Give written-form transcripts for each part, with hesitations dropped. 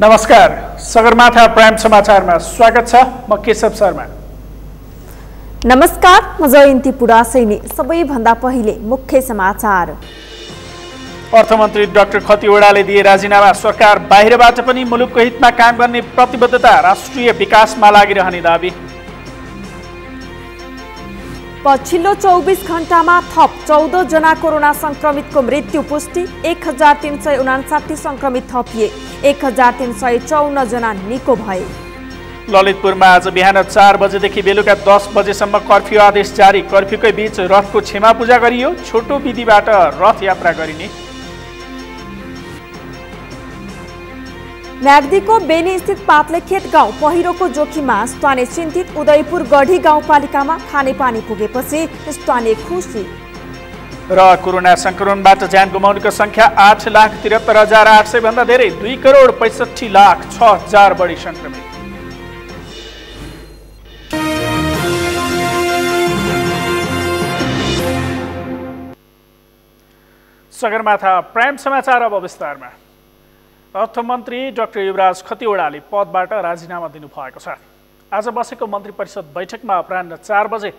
नमस्कार, सगरमाथा प्राइम समाचारमा स्वागत छ। म केशव शर्मा। नमस्कार, म जयन्ती पुरासैनी। सबैभन्दा पहिले मुख्य समाचार। अर्थमन्त्री डाक्टर खतिवड़ाले दिए राजीनामा। सरकार बाहिरबाट पनि मुलुकको हितमा काम गर्ने प्रतिबद्धता। राष्ट्रिय विकासमा लागिरहने दाबी। पछिल्लो 24 घण्टामा थप 14 जना कोरोना संक्रमितको मृत्यु पुष्टि। 1359 संक्रमित थपिए। 1354 जना निको भए। ललितपुरमा आज बिहान 4 बजेदेखि बेलुका 10 बजेसम्म कर्फ्यू आदेश जारी। कर्फ्यूकै बीच रथको क्षमा पूजा गरियो। छोटो विधिबाट रथ यात्रा गरिने। म्याग्दीको बेनी स्थित पातलेखेत गाउँ पहिरोको जोखिममा स्थानीय चिन्तित। उदयपुर गढी गाउँपालिकामा खानेपानी पुगेपछि स्थानीय खुसी। र कोरोना संक्रमणबाट ज्यान गुमाउनेको संख्या 8,73,800 भन्दा धेरै। 2,65,06,000 बढी संक्रमित। सगरमाथा प्राइम समाचार अब विस्तारमा। अर्थमन्त्री डाक्टर युवराज खतिवड़ाले पदबाट राजीनामा दिनुभएको छ। आज बसेको मन्त्री परिषद बैठकमा अपराह्न 4 बजे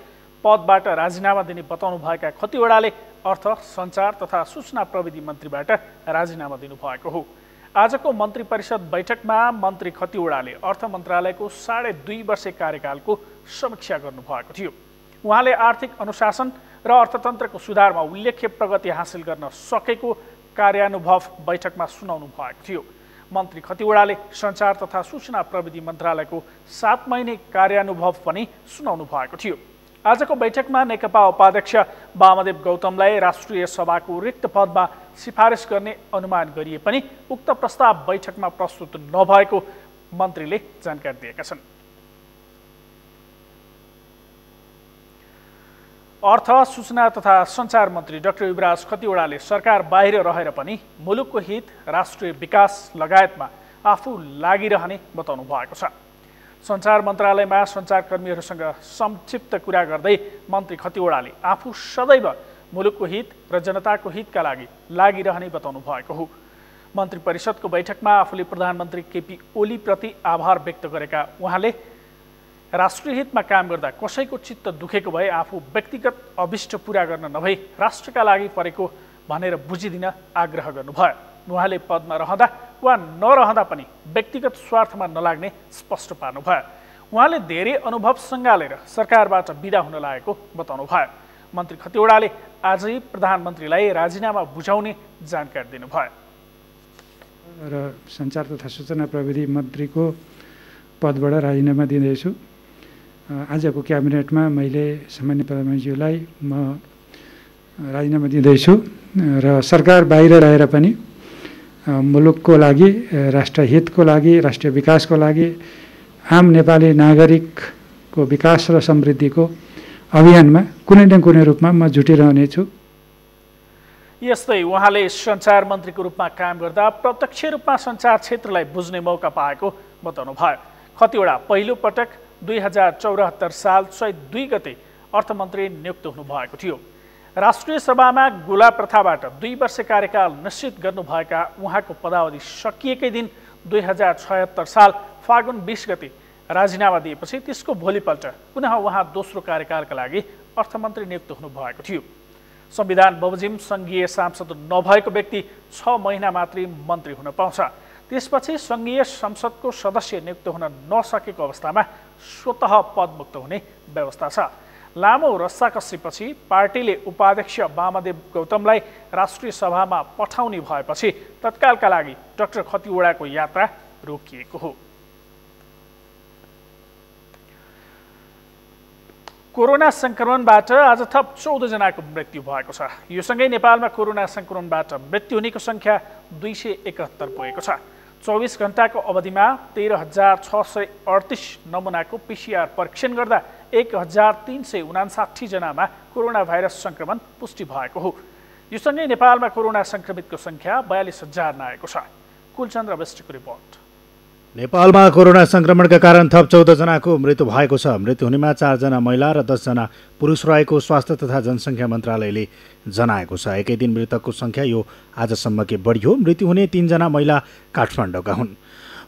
पदबाट राजीनामा दिने बताउनुभएका खतिवड़ाले अर्थ, सञ्चार तथा सूचना प्रविधि मन्त्रीबाट राजीनामा दिनुभएको हो। आजको मन्त्री परिषद बैठकमा मन्त्री खतिवड़ाले अर्थ मन्त्रालयको 2.5 वर्षे कार्यकालको समीक्षा गर्नुभएको थियो। उहाँले आर्थिक अनुशासन र अर्थतन्त्रको सुधारमा उल्लेख्य प्रगति हासिल गर्न सकेको कार्यानुभव बैठकमा सुनाउनु भएको थियो। मन्त्री खतिवड़ाले सञ्चार तथा सूचना प्रविधि मन्त्रालयको 7 महिने कार्यानुभव पनि सुनाउनु भएको थियो। आजको बैठकमा नेकपा उपाध्यक्ष वामदेव गौतमलाई राष्ट्रिय सभाको रिक्त पदमा सिफारिस गर्ने अनुमान गरिए पनि उक्त प्रस्ताव बैठकमा प्रस्तुत नभएको मन्त्रीले जानकारी दिएका छन्। अर्थ, सूचना तथा सञ्चार मन्त्री डाक्टर युवराज खतिवड़ाले सरकार बाहिर रहेर पनि मुलुकको हित, राष्ट्रिय विकास लगायतमा आफू लागिरहने बताउनु भएको छ। सञ्चार मन्त्रालयमा सञ्चारकर्मीहरूसँग संक्षिप्त कुरा गर्दै मन्त्री खतिवड़ाले आफू सदैव मुलुकको हित र जनताको हितका लागि लागिरहने बताउनु भएको हो। मन्त्री परिषदको बैठकमा आफूले प्रधानमन्त्री केपी ओलीप्रति आभार व्यक्त गरेका उहाँले राष्ट्रिय हितमा काम गर्दा कसैको चित्त दुखेको भए आफू व्यक्तिगत अभिष्ट पूरा गर्न नभई राष्ट्रका लागि परेको भनेर बुझिदिन आग्रह गर्नुभयो। उहाँले पदमा रहँदा वा नरहँदा पनि व्यक्तिगत स्वार्थमा नलाग्ने स्पष्ट पार्नुभयो। उहाँले धेरै अनुभव सँगालेर सरकारबाट बिदा हुन लागेको बताउनुभयो। मन्त्री खतिवड़ाले आजै प्रधानमन्त्रीलाई राजीनामा बुझाउने जानकारी दिनुभयो। र सञ्चार तथा सूचना प्रविधि मन्त्रीको पदबाट राजीनामा दिँदैछु। आजको क्याबिनेटमा मैले सामान्य प्रधानमन्त्रीज्यूलाई म राजीनामा दिँदैछु र सरकार बाहिर रहेर पनि मुलुकको लागि, राष्ट्र हितको लागि, राष्ट्रिय विकासको लागि, आम नेपाली नागरिकको विकास र समृद्धिको अभियानमा कुनै न कुनै रूपमा म जुटिरहनेछु। यस्तै उहाँले सञ्चार मन्त्रीको रूपमा काम गर्दा प्रत्यक्ष रूपमा सञ्चार क्षेत्रलाई बुझ्ने मौका पाएको बताउनु भयो। खतिवड़ा पहिलो पटक 2074 साल चैत 2 गते अर्थमन्त्री नियुक्त हुनुभएको थियो। राष्ट्रिय सभामा गोला प्रथाबाट 2 वर्ष कार्यकाल निश्चित गर्नुभएका उहाँको पदावधि सकिएकै दिन 2076 साल फागुन 20 गते राजीनामा दिएपछि त्यसको भोलिपल्ट पुनः उहाँ दोस्रो कार्यकालका लागि अर्थमन्त्री नियुक्त हुनुभएको थियो। संविधान बमोजिम सङ्घीय सांसद नभएको व्यक्ति 6 महिना मात्रै मन्त्री हुन पाउँछ। त्यसपछि सङ्घीय संसदको सदस्य नियुक्त हुन नसकेको अवस्थामा स्वतः पदमुक्त हुने व्यवस्था छ। लामो रस्साकसीपछि पार्टीले उपाध्यक्ष वामदेव गौतमलाई राष्ट्रिय सभामा पठाउने भएपछि तत्कालका लागि डाक्टर खतिवड़ाको यात्रा रोकिएको हो। कोरोना संक्रमणबाट आज थप 14 जनाको मृत्यु भएको छ। यो सँगै नेपालमा कोरोना संक्रमणबाट मृत्यु हुनेको संख्या 271 पुगेको छ। 24 घण्टाको अवधिमा 13,638 नमुनाको PCR परीक्षण गर्दा 1,359 जनामा कोरोना भाइरस संक्रमण पुष्टि भएको हो। यो सँगै नेपालमा कोरोना संक्रमितको संख्या 42,000 नागेको छ। कुलचन्द्र बेस्टको रिपोर्ट। नेपालमा कोरोना संक्रमणका कारण थप 14 जनाको मृत्यु भएको छ। मृत्यु हुनेमा 4 जना महिला र 10 जना पुरुष रहेको स्वास्थ्य तथा जनसङ्ख्या मन्त्रालयले जनाएको छ। एकै दिन मृतकको संख्या यो आजसम्मकै बढी हो। मृत्यु हुने 3 जना महिला काठमाडौँका हुन्।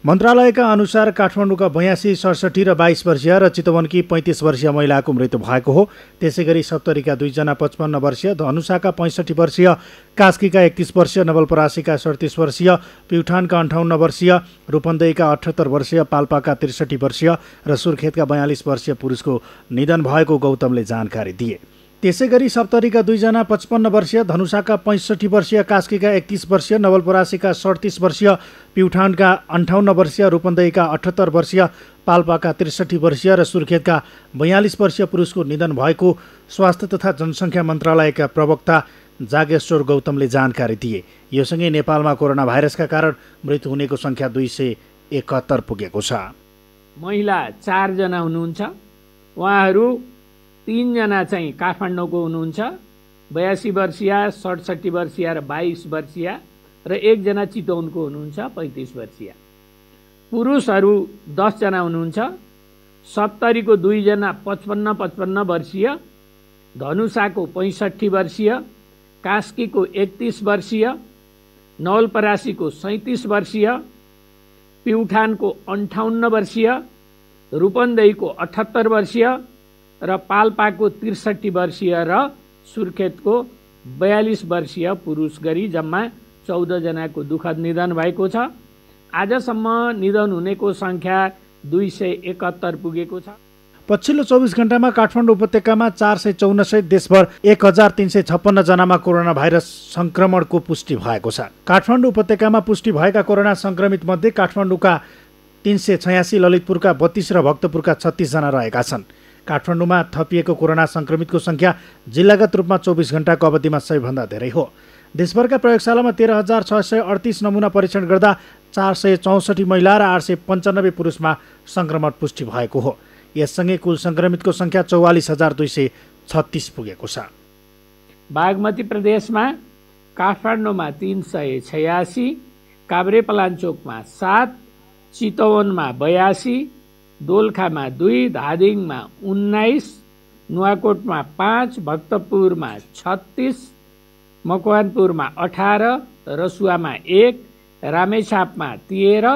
मन्त्रालयका अनुसार काठमाडौँका 82, 67 र 22 वर्षीय र चितवनकी 35 वर्षीय महिलाको मृत्यु भएको हो। त्यसैगरी सप्तरीका 2 जना 55 वर्षीय, धनुषाका 65 वर्षीय, कास्कीका 31 वर्षीय, नवलपरासीका 37 वर्षीय, प्युठानका 58 वर्षीय, रूपन्देहीका 78 वर्षीय, पाल्पाका 63 वर्षीय र सुर्खेतका 42 वर्षीय पुरुषको निधन भएको गौतमले जानकारी दिए। त्यसैगरी सप्तरीका 2 जना 55 वर्षीय, धनुषाका 65 वर्षीय, कास्कीका 31 वर्षीय, नवलपरासीका 37 वर्षीय, प्युठानका 58 वर्षीय, रूपन्देहीका 78 वर्षीय, पाल्पाका 63 वर्षीय र सुर्खेतका 42 वर्षीय पुरुषको निधन भएको स्वास्थ्य तथा जनसङ्ख्या मन्त्रालयका प्रवक्ता जागेश्वर गौतमले जानकारी दिए। यो सँगै नेपालमा कोरोना भाइरसका कारण मृत्यु हुनेको सङ्ख्या 271 पुगेको छ। महिला 4 जना हुनुहुन्छ। उहाँहरू 3 जना चाहिँ काठमाडौँको हुनुहुन्छ, 82 वर्षीय, 67 वर्षीय र 22 वर्षीय र 1 जना चितवनको हुनुहुन्छ, 35 वर्षीय। पुरुषहरू 10 जना हुनुहुन्छ। सप्तरीको 2 जना 55 वर्षीय, धनुषाको 65 वर्षीय, कास्कीको 31 वर्षीय, नवलपरासीको 37 वर्षीय, प्युठानको 58 वर्षीय, रूपन्देहीको 78 वर्षीय र पाल्पाको 63 वर्षीय र सुर्खेतको 42 वर्षीय पुरुष गरी जम्मा 14 जनाको दुःखद निधन भएको छ। आजसम्म निधन हुनेको सङ्ख्या 271 पुगेको छ। पछिल्लो 24 घण्टामा काठमाडौँ उपत्यकामा 454 सहित देशभर 1356 जनामा कोरोना भाइरस संक्रमणको पुष्टि भएको छ। काठमाडौँ उपत्यकामा पुष्टि भएका कोरोना संक्रमित मध्ये काठमाडौँका 386, ललितपुरका 32 र भक्तपुरका 36 जना रहेका छन्। काठमाडौँमा थपिएको कोरोना संक्रमितको सङ्ख्या जिल्लागत रूपमा 24 घण्टाको अवधिमा सबैभन्दा धेरै हो। देशभरका प्रयोगशालामा 13,638 नमुना परीक्षण गर्दा 464 महिला र 895 पुरुषमा सङ्क्रमण पुष्टि भएको हो। यससँगै कुल सङ्क्रमितको सङ्ख्या 44,236 पुगेको छ। बागमती प्रदेशमा काठमाडौँमा 386, काभ्रेपलाञ्चोकमा 7, चितवनमा 82, दोलखामा 2, धादिङमा 19, नुवाकोटमा 5, भक्तपुरमा 36, मकवानपुरमा 18, रसुवामा 1, रामेछापमा 13,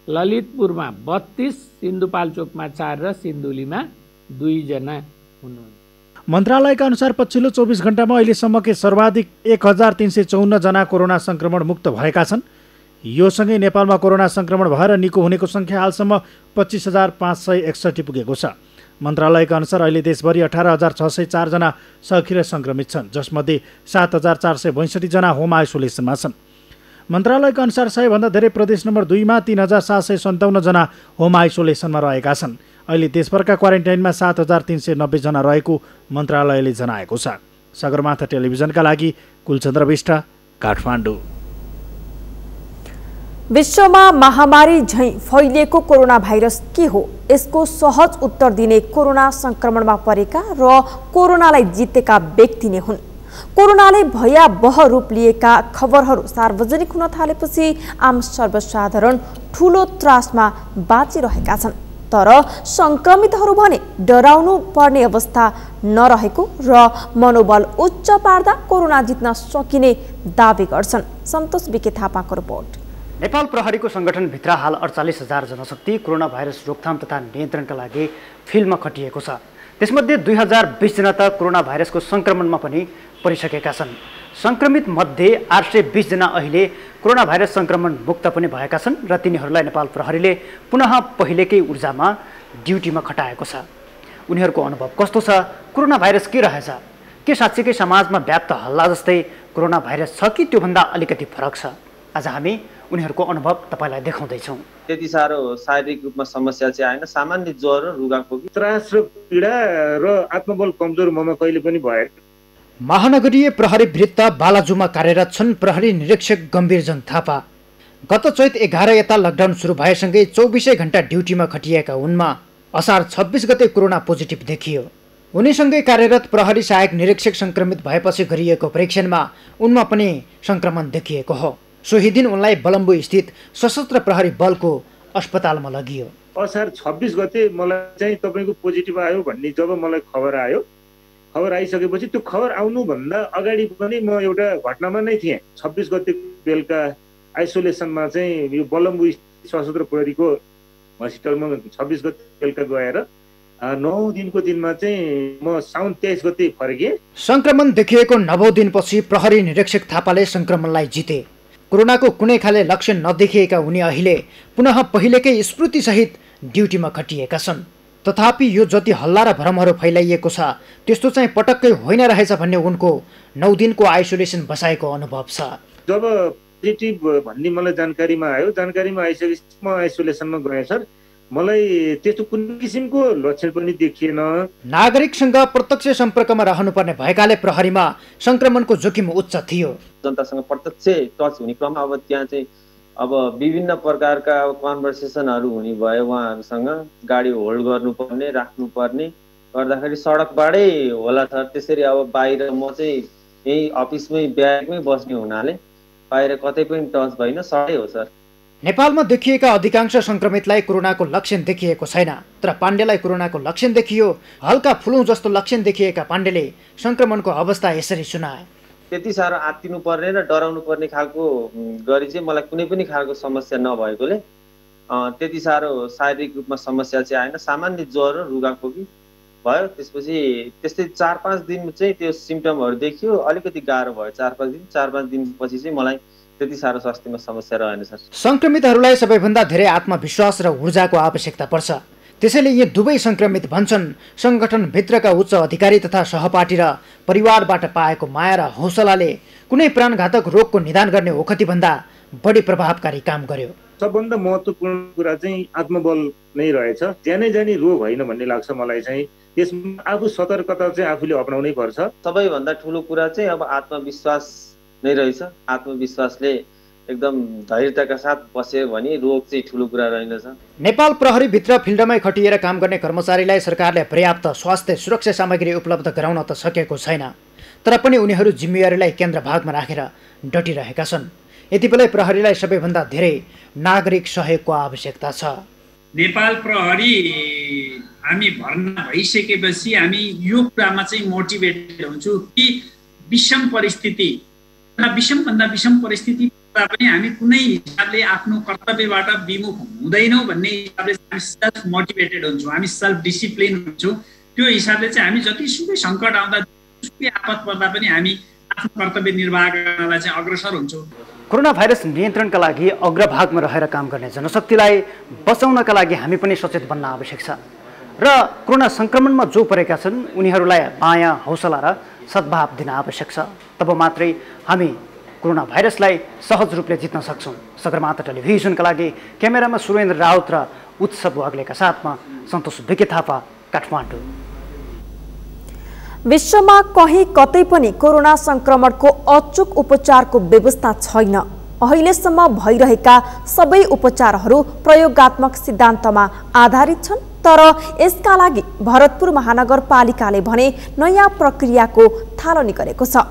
ललितपुरमा 32, सिन्धुपाल्चोकमा 4 र सिन्धुलीमा 2 जना हुनुहुन्छ। मन्त्रालयका अनुसार पछिल्लो 24 घण्टामा अहिलेसम्मकै सर्वाधिक 1354 जना कोरोना संक्रमण मुक्त भएका छन्। यो सँगै नेपालमा कोरोना संक्रमण भएर निको हुनेको सङ्ख्या हालसम्म 25,561 पुगेको छ। मन्त्रालयका अनुसार अहिले देशभरि 18,604 जना सक्रिय सङ्क्रमित छन्, जसमध्ये 7,462 जना होम आइसोलेसनमा छन्। मन्त्रालयका अनुसार सबैभन्दा धेरै प्रदेश नम्बर 2 मा 3,757 जना होम आइसोलेसनमा रहेका छन्। अहिले देशभरका क्वारेन्टाइनमा 7,390 जना रहेको मन्त्रालयले जनाएको छ। सगरमाथा टेलिभिजनका लागि कुलचन्द्र विष्ट, काठमाडौँ। विश्वमा महामारी झैं फैलिएको कोरोना भाइरस के हो? यसको सहज उत्तर दिने कोरोना संक्रमणमा परेका र कोरोनालाई जितेका व्यक्ति नै हुन्। कोरोनाले भयावह रूप लिएका खबरहरू सार्वजनिक हुन थालेपछि आम सर्वसाधारण ठूलो त्रासमा बाँचिरहेका छन्। तर संक्रमितहरू भने डराउनु पर्ने अवस्था नरहेको र मनोबल उच्च पार्दा कोरोना जित्न सकिने दावी गर्छन्। सन्तोष बिके थापाको रिपोर्ट। नेपाल प्रहरीको सङ्गठनभित्र हाल 48,000 जनशक्ति कोरोना भाइरस रोकथाम तथा नियन्त्रणका लागि फिल्डमा खटिएको छ। त्यसमध्ये 2020 जना त कोरोना भाइरसको सङ्क्रमणमा पनि परिसकेका छन्। सङ्क्रमित मध्ये 820 जना अहिले कोरोना भाइरस सङ्क्रमण मुक्त पनि भएका छन् र तिनीहरूलाई नेपाल प्रहरीले पुनः पहिलेकै ऊर्जामा ड्युटीमा खटाएको छ। उनीहरूको अनुभव कस्तो छ? कोरोना भाइरस के रहेछ? के साँच्चीकै समाजमा व्याप्त हल्ला जस्तै कोरोना भाइरस छ कि त्योभन्दा अलिकति फरक छ? आज हामी उनीहरूको अनुभव तपाईँलाई देखाउँदैछौँ। त्यति साह्रो शारीरिक रूपमा समस्या चाहिँ आएन, सामान्य ज्वरो, रुगाखोकी, त्रास र पीडा र आत्मबल कमजोर ममा कहिले पनि भयो। महानगरीय प्रहरी वृत्त बालाजुमा कार्यरत छन् प्रहरी निरीक्षक गम्भीरजन थापा। गत चैत 11 यता लकडाउन सुरु भएसँगै 24 घण्टा ड्युटीमा खटिएका उनमा असार 26 गते कोरोना पोजिटिभ देखियो। उनीसँगै कार्यरत प्रहरी सहायक निरीक्षक सङ्क्रमित भएपछि गरिएको परीक्षणमा उनमा पनि सङ्क्रमण देखिएको हो। सोही दिन उनलाई बलम्बु स्थित सशस्त्र प्रहरी बलको अस्पतालमा लगियो। असार 26 गते मलाई चाहिँ तपाईँको पोजिटिभ आयो भन्ने जब मलाई खबर आयो, खबर आइसकेपछि त्यो खबर आउनुभन्दा अगाडि पनि म एउटा घटनामा नै थिएँ। 26 गते बेलुका आइसोलेसनमा चाहिँ यो बलम्बु सशस्त्र प्रहरीको हस्पिटलमा 26 गते बेलुका गएर 9 दिनको दिनमा चाहिँ म साउन 23 गते फर्केँ। संक्रमण देखिएको 9 दिनपछि प्रहरी निरीक्षक थापाले संक्रमणलाई जिते। कोरोनाको कुनै खाले लक्षण नदेखिएका उनी अहिले पुनः पहिलेकै स्मृतिसहित ड्युटीमा खटिएका छन्। तथापि यो जति हल्ला र भ्रमहरू फैलाइएको छ त्यस्तो चाहिँ पटक्कै होइन रहेछ भन्ने उनको 9 दिनको आइसोलेसन बसाएको अनुभव छ। जब पोजिटिभ भन्ने मलाई जानकारीमा आयो, जानकारीमा आइसकेपछि म आइसोलेसनमा गएँ सर। मलाई त्यस्तो कुनै किसिमको लक्षण पनि देखिएन। नागरिकसँग प्रत्यक्ष सम्पर्कमा रहनुपर्ने भएकाले प्रहरीमा संक्रमणको जोखिम उच्च थियो। जनतासँग प्रत्यक्ष टच हुने क्रममा अब त्यहाँ चाहिँ अब विभिन्न प्रकारका कन्भर्सेसनहरू हुने भयो। उहाँहरूसँग गाडी होल्ड गर्नुपर्ने, राख्नुपर्ने गर्दाखेरि सडकबाटै होला सर। त्यसरी अब बाहिर म चाहिँ यही अफिसमै ब्यागमै बस्ने हुनाले बाहिर कतै पनि टच भएन, सडै हो सर। नेपालमा देखिएका अधिकांश संक्रमितलाई कोरोनाको लक्षण देखिएको छैन, तर पाण्डेलाई कोरोनाको लक्षण देखियो। हल्का फ्लू जस्तो लक्षण देखिएका पाण्डेले संक्रमणको अवस्था यसरी सुनाए। त्यति साह्रो आत्तिनु पर्ने र डराउनु पर्ने खालको गरी चाहिँ मलाई कुनै पनि खालको समस्या नभएकोले त्यति साह्रो शारीरिक रूपमा समस्या चाहिँ आएन। सामान्य ज्वरो, रुगाखोकी भयो। त्यसपछि त्यस्तै 4-5 दिन चाहिँ त्यो सिम्पटमहरू देखियो, अलिकति गाह्रो भयो। 4-5 दिनपछि चाहिँ मलाई त्यति साह्रो स्वास्थ्यमा समस्या रहेन सर। संक्रमितहरूलाई सबैभन्दा धेरै आत्मविश्वास र ऊर्जाको आवश्यकता पर्छ। त्यसैले यी दुवै संक्रमित भन्छन् संगठनभित्रका उच्च अधिकारी तथा सहपाठी र परिवारबाट पाएको माया र हौसलाले कुनै प्राणघातक रोगको निदान गर्ने ओखतीभन्दा बढी प्रभावकारी काम गर्यो। सबभन्दा महत्त्वपूर्ण कुरा चाहिँ आत्मबल नै रहेछ। जानै जानी रोग होइन भन्ने लाग्छ मलाई चाहिँ। त्यसमा आफू सतर्कता चाहिँ आफूले अपनाउनै पर्छ। सबैभन्दा ठुलो कुरा चाहिँ अब आत्मविश्वास नै रहेछ। आत्मविश्वासले एकदम धैर्यताका साथ बस्यो भने रोग चाहिँ ठुलो कुरा रहेनछ। नेपाल प्रहरीभित्र फिल्डमै खटिएर काम गर्ने कर्मचारीलाई सरकारले पर्याप्त स्वास्थ्य सुरक्षा सामग्री उपलब्ध गराउन त सकेको छैन, तर पनि उनीहरू जिम्मेवारीलाई केन्द्रभागमा राखेर डटिरहेका छन्। यति बेलै प्रहरीलाई सबैभन्दा धेरै नागरिक सहयोगको आवश्यकता छ। नेपाल प्रहरी हामी भर्ना भइसकेपछि हामी यो कुरामा चाहिँ मोटिभेटेड हुन्छौँ कि विषम परिस्थिति विषमभन्दा विषम परिस्थिति पनि हामी कुनै हिसाबले आफ्नो कर्तव्यबाट विमुख हुँदैनौँ भन्ने हिसाबले हामी सेल्फ मोटिभेटेड हुन्छौँ, हामी सेल्फ डिसिप्लिन हुन्छौँ। त्यो हिसाबले चाहिँ हामी जतिसुकै सङ्कट आउँदा जतिसुकै आपत पर्दा पनि हामी आफ्नो कर्तव्य निर्वाह गर्नलाई चाहिँ अग्रसर हुन्छौँ। कोरोना भाइरस नियन्त्रणका लागि अग्रभागमा रहेर काम गर्ने जनशक्तिलाई बचाउनका लागि हामी पनि सचेत बन्न आवश्यक छ र कोरोना सङ्क्रमणमा जो परेका छन् उनीहरूलाई माया, हौसला र सद्भाव दिन आवश्यक छ। तब मात्रै हामी कोरोना भाइरसलाई सहज रूपले जित्न सक्छौँ। सगरमाथा टेलिभिजनका लागि क्यामेरामा सुरेन्द्र राउत र उत्सव वाग्लेका साथमा सन्तोष विके थापा, काठमाडौँ। विश्वमा कहीँ कतै पनि कोरोना संक्रमणको अचूक उपचारको व्यवस्था छैन। अहिलेसम्म भइरहेका सबै उपचारहरू प्रयोगात्मक सिद्धान्तमा आधारित छन्, तर यसका लागि भरतपुर महानगरपालिकाले भने नयाँ प्रक्रियाको थालनी गरेको छ।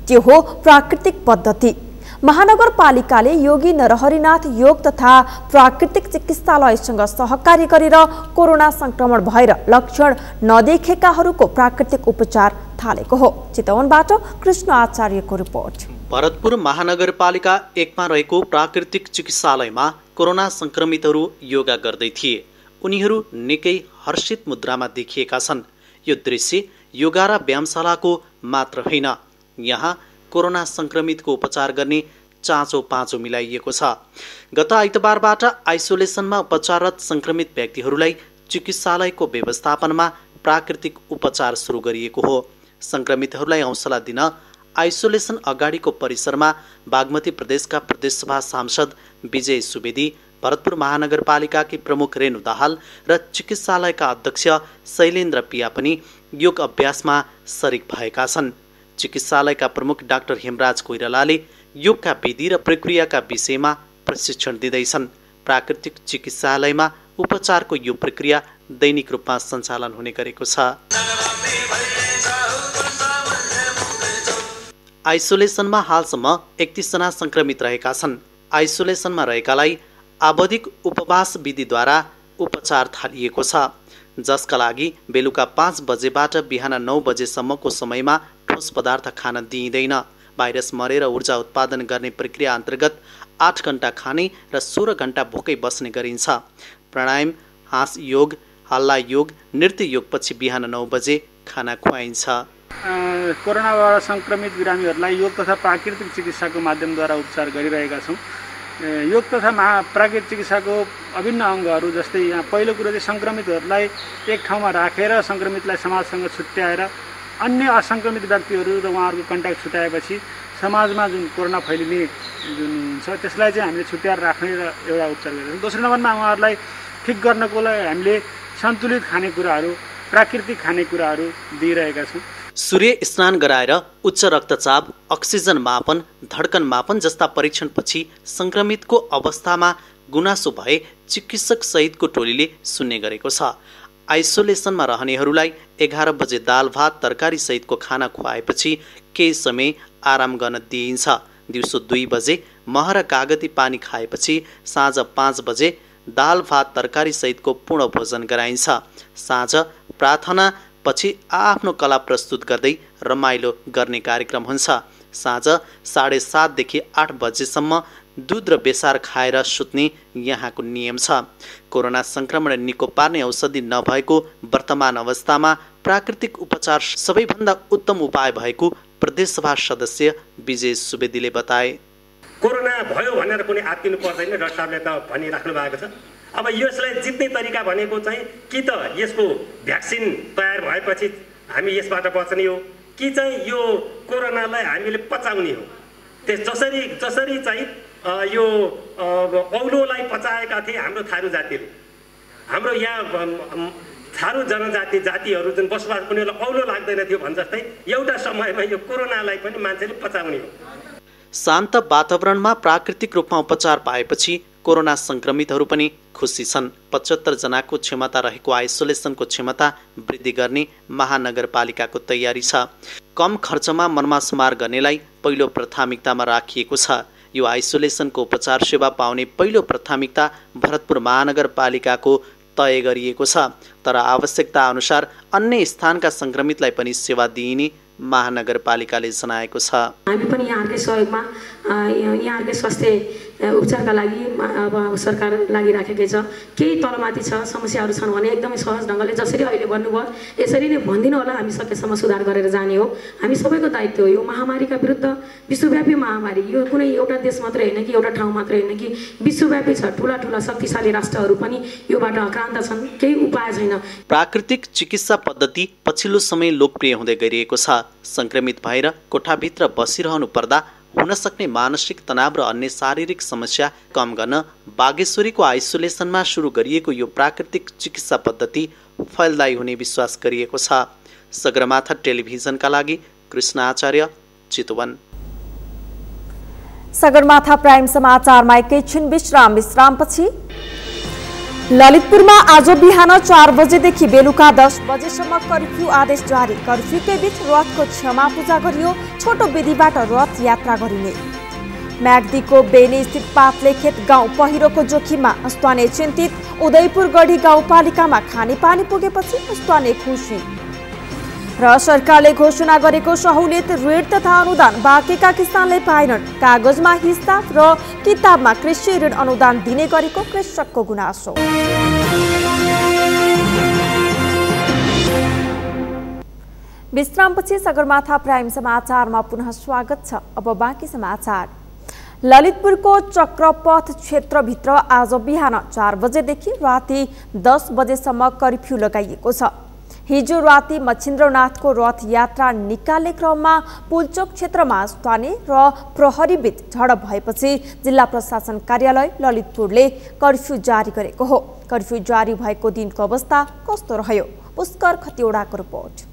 त्यो हो प्राकृतिक पद्धति। महानगरपालिकाले योगी नरहरिनाथ योग तथा प्राकृतिक चिकित्सालयसँग सहकारी गरेर कोरोना संक्रमण भएर लक्षण नदेखेकाहरूको प्राकृतिक उपचार थालेको हो। चितवनबाट कृष्ण आचार्यको रिपोर्ट। भरतपुर महानगरपालिका 1 मा रहेको प्राकृतिक चिकित्सालयमा कोरोना संक्रमितहरू योगा गर्दै थिए। उनीहरू निकै हर्षित मुद्रामा देखिएका छन्। यो दृश्य योगा र व्यायामशालाको मात्र होइन, यहाँ कोरोना संक्रमितको उपचार गर्ने चाँचो पाँचो मिलाइएको छ। गत आइतबारबाट आइसोलेसनमा उपचाररत संक्रमित व्यक्तिहरूलाई चिकित्सालयको व्यवस्थापनमा प्राकृतिक उपचार सुरु गरिएको हो। संक्रमितहरूलाई हौसला दिन आइसोलेसन अगाडिको परिसरमा बागमती प्रदेशका प्रदेशसभा सांसद विजय सुवेदी, भरतपुर महानगरपालिकाकी प्रमुख रेणु दाहाल र चिकित्सालयका अध्यक्ष शैलेन्द्र पिया पनि योग अभ्यासमा सरिक भएका छन्। चिकित्सालयका प्रमुख डाक्टर हेमराज कोइरालाले योगका विधि र प्रक्रियाका विषयमा प्रशिक्षण दिँदैछन्। प्राकृतिक चिकित्सालयमा उपचारको यो प्रक्रिया दैनिक रूपमा सञ्चालन हुने गरेको छ। आइसोलेसनमा हालसम्म 31 जना संक्रमित रहेका छन्। आइसोलेसनमा रहेकालाई आवधिक उपवास विधिद्वारा उपचार थालिएको छ, जसका लागि बेलुका 5 बजेबाट बिहान 9 बजेसम्मको समयमा ठोस पदार्थ खान दिइँदैन। भाइरस मरेर ऊर्जा उत्पादन गर्ने प्रक्रिया अन्तर्गत 8 घण्टा खाने र 16 घण्टा भोकै बस्ने गरिन्छ। प्राणायाम, हाँस योग, हल्ला योग, नृत्य योगपछि बिहान 9 बजे खाना खुवाइन्छ। कोरोनाबाट सङ्क्रमित बिरामीहरूलाई योग तथा प्राकृतिक चिकित्साको माध्यमद्वारा उपचार गरिरहेका छौँ। योग तथा प्राकृतिक चिकित्साको अभिन्न अङ्गहरू जस्तै यहाँ पहिलो कुरो चाहिँ सङ्क्रमितहरूलाई एक ठाउँमा राखेर सङ्क्रमितलाई समाजसँग छुट्याएर अन्य असङ्क्रमित व्यक्तिहरू र उहाँहरूको कन्ट्याक्ट छुट्याएपछि समाजमा जुन कोरोना फैलिने जुन हुन्छ त्यसलाई चाहिँ हामीले छुट्याएर राख्ने र एउटा उपचार गरिरहेछौँ। दोस्रो नम्बरमा उहाँहरूलाई ठिक गर्नको लागि हामीले सन्तुलित खानेकुराहरू, प्राकृतिक खानेकुराहरू दिइरहेका छौँ। सूर्य स्नान गराएर उच्च रक्तचाप, अक्सिजन मापन, धड्कन मापन जस्ता परीक्षणपछि सङ्क्रमितको अवस्थामा गुनासो भए चिकित्सक सहितको टोलीले सुन्ने गरेको छ। आइसोलेसनमा रहनेहरूलाई 11 बजे दाल भात तरकारी सहितको खाना खुवाएपछि केही समय आराम गर्न दिइन्छ। दिउँसो 2 बजे मह र कागती पानी खाएपछि साँझ 5 बजे दाल भात तरकारी सहितको पूर्ण भोजन गराइन्छ। साँझ प्रार्थना पछि आफ्नो कला प्रस्तुत गर्दै रमाइलो गर्ने कार्यक्रम हुन्छ। साँझ 7:30 देखि 8 बजेसम्म दुध र बेसार खाएर सुत्ने यहाँको नियम छ। कोरोना सङ्क्रमण निको पार्ने औषधि नभएको वर्तमान अवस्थामा प्राकृतिक उपचार सबैभन्दा उत्तम उपाय भएको प्रदेशसभा सदस्य विजय सुवेदीले बताए। कोरोना भयो भनेर कुनै आत्तिनु पर्दैन, डाक्टर साहबले त भनिराख्नु भएको छ। अब यसलाई जित्ने तरिका भनेको चाहिँ कि त यसको भ्याक्सिन तयार भएपछि हामी यसबाट बच्ने हो, कि चाहिँ यो कोरोनालाई हामीले पचाउने हो। जसरी चाहिँ यो औलोलाई पचाएका थिए हाम्रो थारू जातिले, हाम्रो यहाँ थारू जनजाति जातिहरू जुन बसोबास उनीहरूलाई औलो लाग्दैन थियो भने जस्तै एउटा समयमा यो कोरोनालाई पनि मान्छेले पचाउने हो। शान्त वातावरणमा प्राकृतिक रूपमा उपचार पाएपछि कोरोना सङ्क्रमितहरू पनि खुसी छन्। 75 जनाको क्षमता रहेको आइसोलेसनको क्षमता वृद्धि गर्ने महानगरपालिकाको तयारी छ। कम खर्चमा मनमा समार गर्नेलाई पहिलो प्राथमिकतामा राखिएको छ। यो आइसोलेसनको उपचार सेवा पाउने पहिलो प्राथमिकता भरतपुर महानगरपालिकाको तय गरिएको छ। तर आवश्यकता अनुसार अन्य स्थानका सङ्क्रमितलाई पनि सेवा दिइने महानगरपालिकाले जनाएको छ। हामी पनि यहाँकै सहयोगमा यहाँकै स्वास्थ्य उपचारका लागि अब सरकार लागिराखेकै छ। केही तलमाथि छ समस्याहरू छन् भने एकदमै सहज ढङ्गले जसरी अहिले भन्नुभयो यसरी नै भनिदिनु होला, हामी सकेसम्म सुधार गरेर जाने हो। हामी सबैको दायित्व हो। यो महामारीका विरुद्ध विश्वव्यापी महामारी, यो कुनै एउटा देश मात्रै होइन कि एउटा ठाउँ मात्रै होइन कि विश्वव्यापी छ। ठुला ठुला शक्तिशाली राष्ट्रहरू पनि योबाट आक्रान्त छन्, केही उपाय छैन। प्राकृतिक चिकित्सा पद्धति पछिल्लो समय लोकप्रिय हुँदै गइरहेको छ। सङ्क्रमित भएर कोठाभित्र बसिरहनु पर्दा हुन सक्ने मानसिक तनाव र अन्य शारीरिक समस्या कम गर्न बागेश्वरीको आइसोलेसनमा सुरु गरिएको यो प्राकृतिक चिकित्सा पद्धति फलदायी हुने विश्वास गरिएको छ। सगरमाथा टेलिभिजनका लागि कृष्ण आचार्य, चितवन। सगरमाथा प्राइम समाचारमा एकैछिन विश्रामपछि ललितपुरमा आज बिहान 4 बजेदेखि बेलुका 10 बजेसम्म कर्फ्यू आदेश जारी। कर्फ्यूकै बीच रथको क्षमा पूजा गरियो। छोटो विधिबाट रथ यात्रा गरिने। म्याग्दीको बेनी स्थित पातलेखेत गाउँ पहिरोको जोखिममा, स्थानीय चिन्तित। उदयपुर गढी गाउँपालिकामा खानेपानी पुगेपछि स्थानीय खुसी। र सरकारले घोषणा गरेको सहुलियत ऋण तथा अनुदान बाँकेका किसानले पाएनन्। कागजमा हिस्सा र किताबमा कृषि ऋण अनुदान दिने गरेको कृषकको गुनासो। विश्रामपछि सगरमाथा प्राइम समाचारमा पुनः स्वागत छ। अब बाँकी समाचार। ललितपुरको चक्रपथ क्षेत्रभित्र आज बिहान 4 बजेदेखि राति 10 बजेसम्म कर्फ्यू लगाइएको छ। हिजो राति मच्छिन्द्रनाथको रथ यात्रा निकाल्ने क्रममा पुलचोक क्षेत्रमा स्थानीय र प्रहरीबीच झडप भएपछि जिल्ला प्रशासन कार्यालय ललितपुरले कर्फ्यू जारी गरेको हो। कर्फ्यू जारी भएको दिनको अवस्था कस्तो रह्यो? पुष्कर खतिवडाको रिपोर्ट।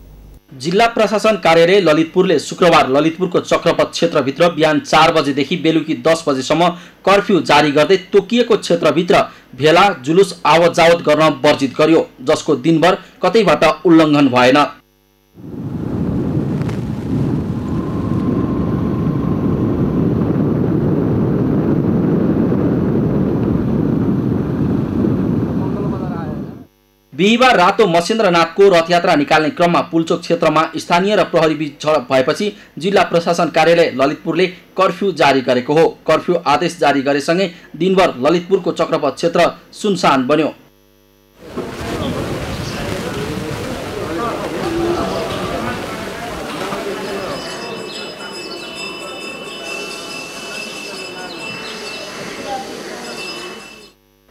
जिल्ला प्रशासन कार्यालय ललितपुरले शुक्रबार ललितपुरको चक्रपथ क्षेत्रभित्र बिहान 4 बजेदेखि बेलुकी 10 बजेसम्म कर्फ्यू जारी गर्दै तोकिएको क्षेत्रभित्र भेला जुलुस आवत जावत गर्न वर्जित गर्यो, जसको दिनभर कतैबाट उल्लङ्घन भएन। बिहिबार रातो मसेन्द्रनाथको रथयात्रा निकाल्ने क्रममा पुल्चोक क्षेत्रमा स्थानीय र प्रहरी बीच झडप भएपछि जिल्ला प्रशासन कार्यालय ललितपुरले कर्फ्यू जारी गरेको हो। कर्फ्यू आदेश जारी गरेसँगै दिनभर ललितपुरको चक्रपथ क्षेत्र सुनसान बन्यो।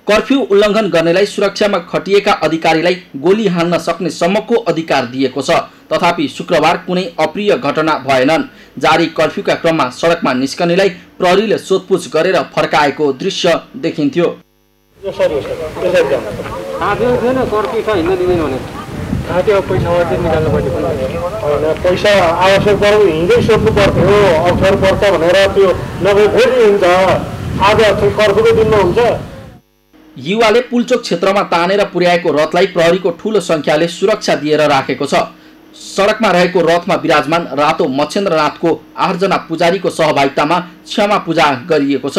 कर्फ्यू उल्लङ्घन गर्नेलाई सुरक्षामा खटिएका अधिकारीलाई गोली हान्न सक्ने सम्मको अधिकार दिएको छ। तथापि शुक्रबार कुनै अप्रिय घटना भएनन्। जारी कर्फ्यूका क्रममा सडकमा निस्कनेलाई प्रहरीले सोधपुछ गरेर फर्काएको दृश्य देखिन्थ्यो। पैसा आवश्यक पर्यो हिँड्दै सोध्नु पर्थ्यो, अवसर पर्छ भनेर त्यो नभए फेरि हुन्छ। आज कर्फ्यूको दिनमा हुन्छ। युवाले पुल्चोक क्षेत्रमा तानेर पुर्याएको रथलाई प्रहरीको ठूलो संख्याले सुरक्षा दिएर राखेको छ। सडकमा रहेको रथमा विराजमान रातो मच्छेन्द्रनाथको 8 जना पुजारीको सहभागितामा क्षमा पूजा गरिएको छ।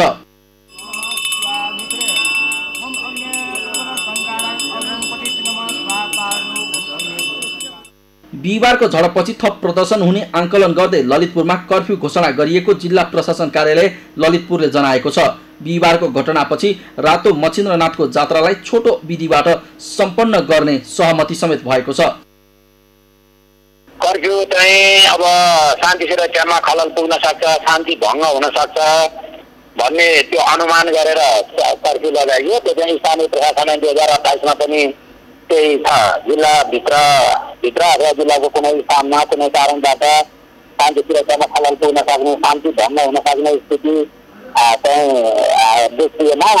बिहिबारको झडपपछि थप प्रदर्शन हुने आंकलन गर्दै ललितपुरमा कर्फ्यू घोषणा गरिएको जिल्ला प्रशासन कार्यालय ललितपुरले जनाएको छ। बिहिबारको घटनापछि रातो मच्छेन्द्रनाथको जात्रालाई छोटो विधिबाट सम्पन्न गर्ने सहमति समेत भएको छ। कर्फ्यू चाहिँ अब शान्ति सुरक्षामा खलल पुग्न सक्छ, शान्ति भङ्ग हुन सक्छ भन्ने त्यो अनुमान गरेर कर्फ्यू लगाइयो। त्यो चाहिँ स्थानीय प्रशासन 2028 मा पनि त्यही छ। जिल्लाभित्र अथवा जिल्लाको कुनै स्थानमा कुनै कारणबाट शान्ति सुरक्षामा खलल पुग्न सक्ने, शान्ति भङ्ग हुन सक्ने स्थिति चाहिँ देखिएमा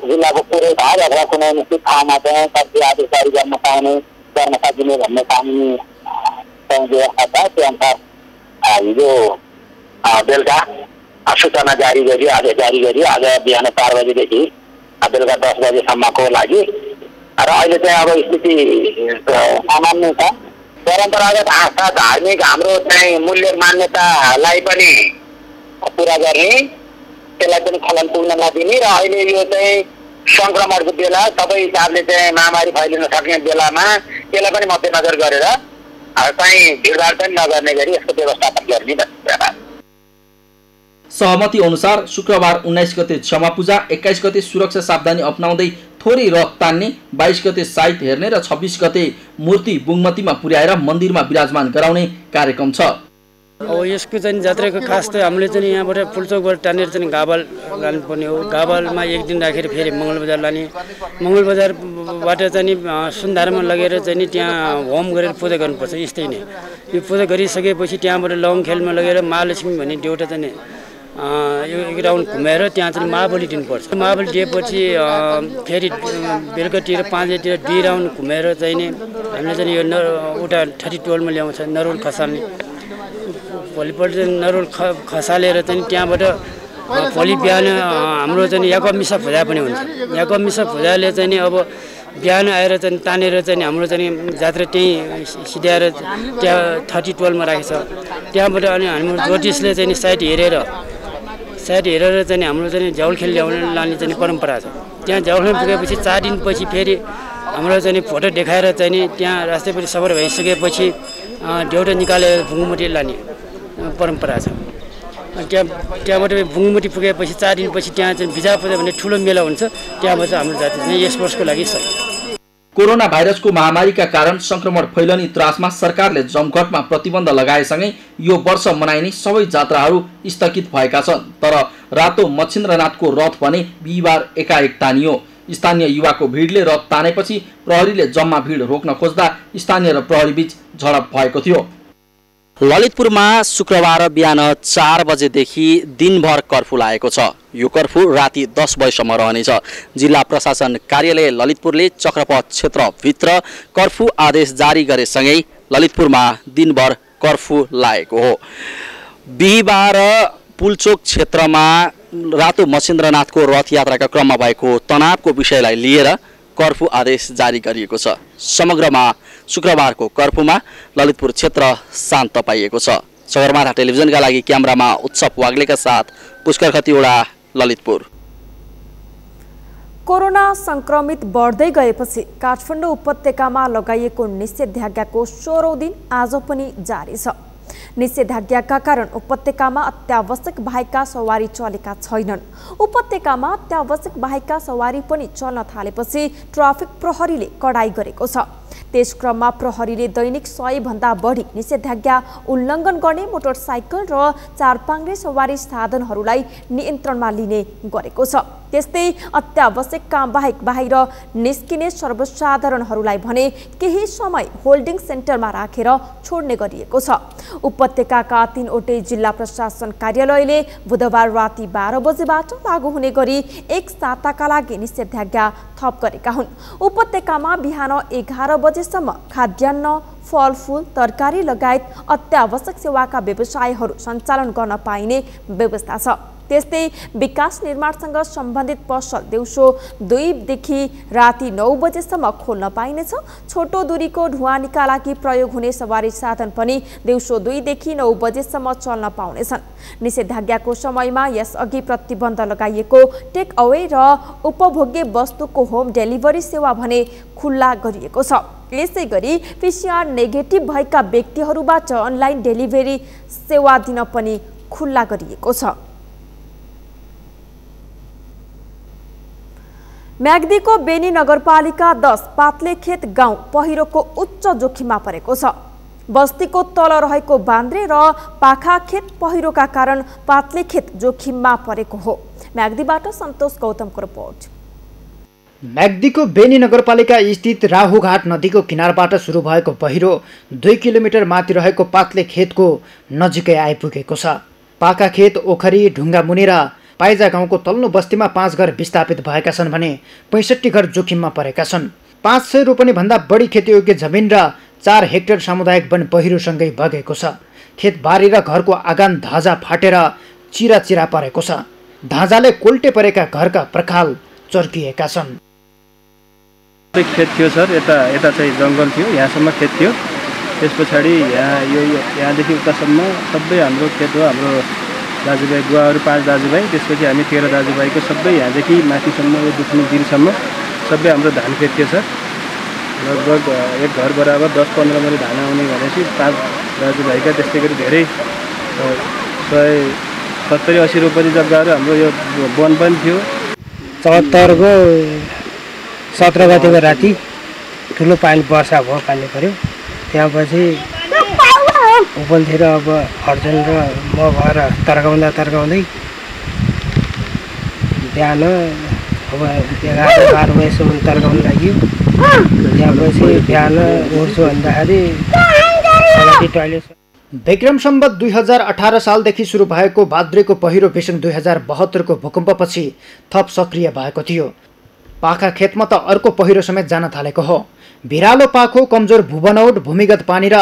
जिल्लाको पुरै भाग अथवा कुनै निश्चित ठाउँमा चाहिँ कर्फ्यू आदेश जारी गर्न सकिने भन्ने कानुनी व्यवस्था छ। त्यो अनुसार हिजो बेलुका सूचना जारी गरियो, आदेश जारी गरियो। आज बिहान 4 बजेदेखि बेलुका 10 बजेसम्मको लागि। र अहिले चाहिँ अब स्थिति सामान्य छ। परम्परागत आस्था, धार्मिक हाम्रो चाहिँ मूल्य मान्यतालाई पनि पुरा गर्ने, त्यसलाई पनि खलन पुग्न नदिने। र अहिले यो चाहिँ संक्रमणको बेला सबै हिसाबले चाहिँ महामारी फैलिन सक्ने बेलामा त्यसलाई पनि मध्यनजर गरेर चाहिँ भिडभाड पनि नगर्ने गरी यसको व्यवस्थापन गर्ने भन्ने। सहमति अनुसार शुक्रबार 19 गते क्षमा पूजा, 21 गते सुरक्षा सावधानी अपनाउँदै थोरै रथ तान्ने, 22 गते साइत हेर्ने र 26 गते मूर्ति बुङमतीमा पुर्याएर मन्दिरमा विराजमान गराउने कार्यक्रम छ। अब यसको चाहिँ जात्राको खास त हामीले चाहिँ यहाँबाट पुल्चोकबाट टानेर चाहिँ गाबाल लानुपर्ने हो। गाबालमा एक दिन राखेर फेरि मङ्गलबजार लाने, मङ्गलबजारबाट चाहिँ सुन्धारमा लगेर चाहिँ त्यहाँ होम गरेर पूजा गर्नुपर्छ। यस्तै नै यो पूजा गरिसकेपछि त्यहाँबाट लङखेलमा लगेर महालक्ष्मी भन्ने एउटा चाहिँ यो एक राउन्ड घुमेर त्यहाँ चाहिँ महाबली दिनुपर्छ। महाबली दिएपछि फेरि बेलुकातिर 5 बजेतिर 2 राउन्ड घुमेर चाहिँ नि हामीले चाहिँ यो उता 32 मा ल्याउँछ नरोल खसाल्ने। भोलिपल्ट चाहिँ नरोल खसालेर चाहिँ त्यहाँबाट भोलि बिहान हाम्रो चाहिँ याकब मिसा पूजा पनि हुन्छ। याकब मिसा पूजाले चाहिँ नि अब बिहान आएर चाहिँ तानेर चाहिँ हाम्रो चाहिँ जात्रा त्यहीँ सिध्याएर त्यहाँ 32 मा राखेको छ। त्यहाँबाट अनि हाम्रो ज्योतिषले चाहिँ साइड हेरेर चाहिँ हाम्रो चाहिँ झ्याउलखेल ल्याउन लाने चाहिँ परम्परा छ। त्यहाँ झ्याउलखेल पुगेपछि 4 दिनपछि फेरि हाम्रो चाहिँ फोटो देखाएर चाहिँ नि त्यहाँ राष्ट्रपति सफर भइसकेपछि ढेउटा निकालेर भुङमुटी लाने परम्परा छ। त्यहाँबाट भुङमुटी पुगेपछि 4 दिनपछि त्यहाँ चाहिँ भिजा पूजा भन्ने ठुलो मेला हुन्छ। त्यहाँबाट हाम्रो जाति चाहिँ यस वर्षको लागि सही। कोरोना भाइरसको महामारीका कारण संक्रमण फैलने त्रासमा सरकारले जमघटमा प्रतिबन्ध लगाएसँगै यो वर्ष मनाइने सबै जात्राहरू स्थगित भएका छन्। तर रातो मच्छेन्द्रनाथको रथ भने बिहिबार एकाएक तानियो। स्थानीय युवाको भिडले रथ तानेपछि प्रहरीले जम्मा भिड रोक्न खोज्दा स्थानीय र प्रहरी बीच झडप भएको थियो। ललितपुरमा शुक्रबार बिहान 4 बजेदेखि दिनभर कर्फ्यू लागेको छ। यो कर्फ्यू राति 10 बजेसम्म रहनेछ। जिल्ला प्रशासन कार्यालय ललितपुरले चक्रपथ क्षेत्रभित्र कर्फ्यू आदेश जारी गरेसँगै ललितपुरमा दिनभर कर्फ्यू लागेको हो। बिहिबार पुल्चोक क्षेत्रमा रातो मच्छेन्द्रनाथको रथयात्राका क्रममा भएको तनावको विषयलाई लिएर कर्फ्यू आदेश जारी गरिएको छ। समग्रमा शुक्रबारको कर्फ्यूमा ललितपुर क्षेत्र शान्त पाइएको छ। सगरमाथा टेलिभिजनका लागि क्यामेरामा उत्सव वाग्लेका साथ पुष्कर खतिवडा, ललितपुर। कोरोना संक्रमित बढ्दै गएपछि काठमाडौँ उपत्यकामा लगाइएको निषेधाज्ञाको 16औं दिन आज पनि जारी छ। निषेधाज्ञाका कारण उपत्यकामा अत्यावश्यक बाहेकका सवारी चलेका छैनन्। उपत्यकामा अत्यावश्यक बाहेकका सवारी पनि चल्न थालेपछि ट्राफिक प्रहरीले कडाई गरेको छ। त्यस क्रममा प्रहरीले दैनिक 100 भन्दा बढी निषेधाज्ञा उल्लङ्घन गर्ने मोटरसाइकल र चारपाङ्ग्रे सवारी साधनहरूलाई नियन्त्रणमा लिने गरेको छ। त्यस्तै अत्यावश्यक काम बाहेक बाहिर निस्किने सर्वसाधारणहरूलाई भने केही समय होल्डिङ सेन्टरमा राखेर छोड्ने गरिएको छ। उपत्यकाका 3वटै जिल्ला प्रशासन कार्यालयले बुधबार राति 12 बजेबाट लागू हुने गरी एक साताका लागि निषेधाज्ञा थप गरेका हुन्। उपत्यकामा बिहान 11 बजेसम्म खाद्यान्न, फलफूल, तरकारी लगायत अत्यावश्यक सेवाका व्यवसायहरू सञ्चालन गर्न पाइने व्यवस्था छ। त्यस्तै विकास निर्माणसँग सम्बन्धित पसल दिउँसो 2 देखि राति 9 बजेसम्म खोल्न पाइनेछ। छोटो दूरीको ढुवानीका लागि प्रयोग हुने सवारी साधन पनि दिउँसो 2 देखि 9 बजेसम्म चल्न पाउनेछन्। निषेधाज्ञाको समयमा यसअघि प्रतिबन्ध लगाइएको टेक अवे र उपभोग्य वस्तुको होम डेलिभरी सेवा भने खुल्ला गरिएको छ। यसै गरी PCR नेगेटिभ भएका व्यक्तिहरूबाट अनलाइन डेलिभरी सेवा दिन पनि खुल्ला गरिएको छ। म्याग्दीको बेनी नगरपालिका 10 पात्लेखेत गाउँ पहिरोको उच्च जोखिममा परेको छ। बस्तीको तल रहेको बान्द्रे र पाखाखेत पहिरोका कारण पात्लेखेत जोखिममा परेको हो। म्याग्दीबाट सन्तोष गौतमको रिपोर्ट। म्याग्दीको बेनी नगरपालिका स्थित राहुघाट नदीको किनारबाट सुरु भएको पहिरो 2 किलोमिटर माथि रहेको पात्लेखेतको नजिकै आइपुगेको छ। पाखाखेत, ओखरी, ढुङ्गामुनि र पाइजा गाउँको तल्लो बस्तीमा 5 घर विस्थापित भएका छन् भने 65 घर जोखिममा परेका छन्। 500 रोपनी भन्दा बढी खेतीयोग्य जमिन र 4 हेक्टर सामुदायिक वन पहिरोसँगै बगेको छ। खेतबारी र घरको आँगन धाजा फाटेर चिरा परेको छ। धाजाले कोल्टे परेका घरका प्रखाल चर्किएका छन्। खेत थियो सर, यता चाहिँ जङ्गल थियो, यहाँसम्म खेत थियो। त्यस पछाडि यहाँदेखि उतासम्म सबै हाम्रो खेत हो। हाम्रो दाजुभाइ बुवाहरू 5 दाजुभाइ, त्यसपछि हामी 13 दाजुभाइको सबै यहाँदेखि माथिसम्म यो दुख्ने दिनसम्म सबै हाम्रो धान खेत थियो सर। लगभग एक घर बराबर 10-15 मरी धान आउने भनेपछि 5 दाजुभाइका त्यस्तै गरी धेरै 170-80 रोपनी जग्गाहरू हाम्रो यो वन पनि थियो। 74 को 17 गतेको राति ठुलो पानी वर्षा भयो, पानी पऱ्यो। त्यसपछि उपलतिर अब अर्जुन र म भएर तर्काउँदै बिहान अब 11-12 बजीसम्म तर्काउनु लाग्यो। त्यसपछि बिहान उठ्छु भन्दाखेरि टोइलेट। विक्रम सम्वत 2018 सालदेखि सुरु भएको भाद्रेको पहिरो विषम 2072 को भूकम्पपछि थप सक्रिय भएको थियो। पाखा खेतमा त अर्को पहिरो समेत जान थालेको हो। भिरालो पाखो, कमजोर भूबनौट, भूमिगत पानी र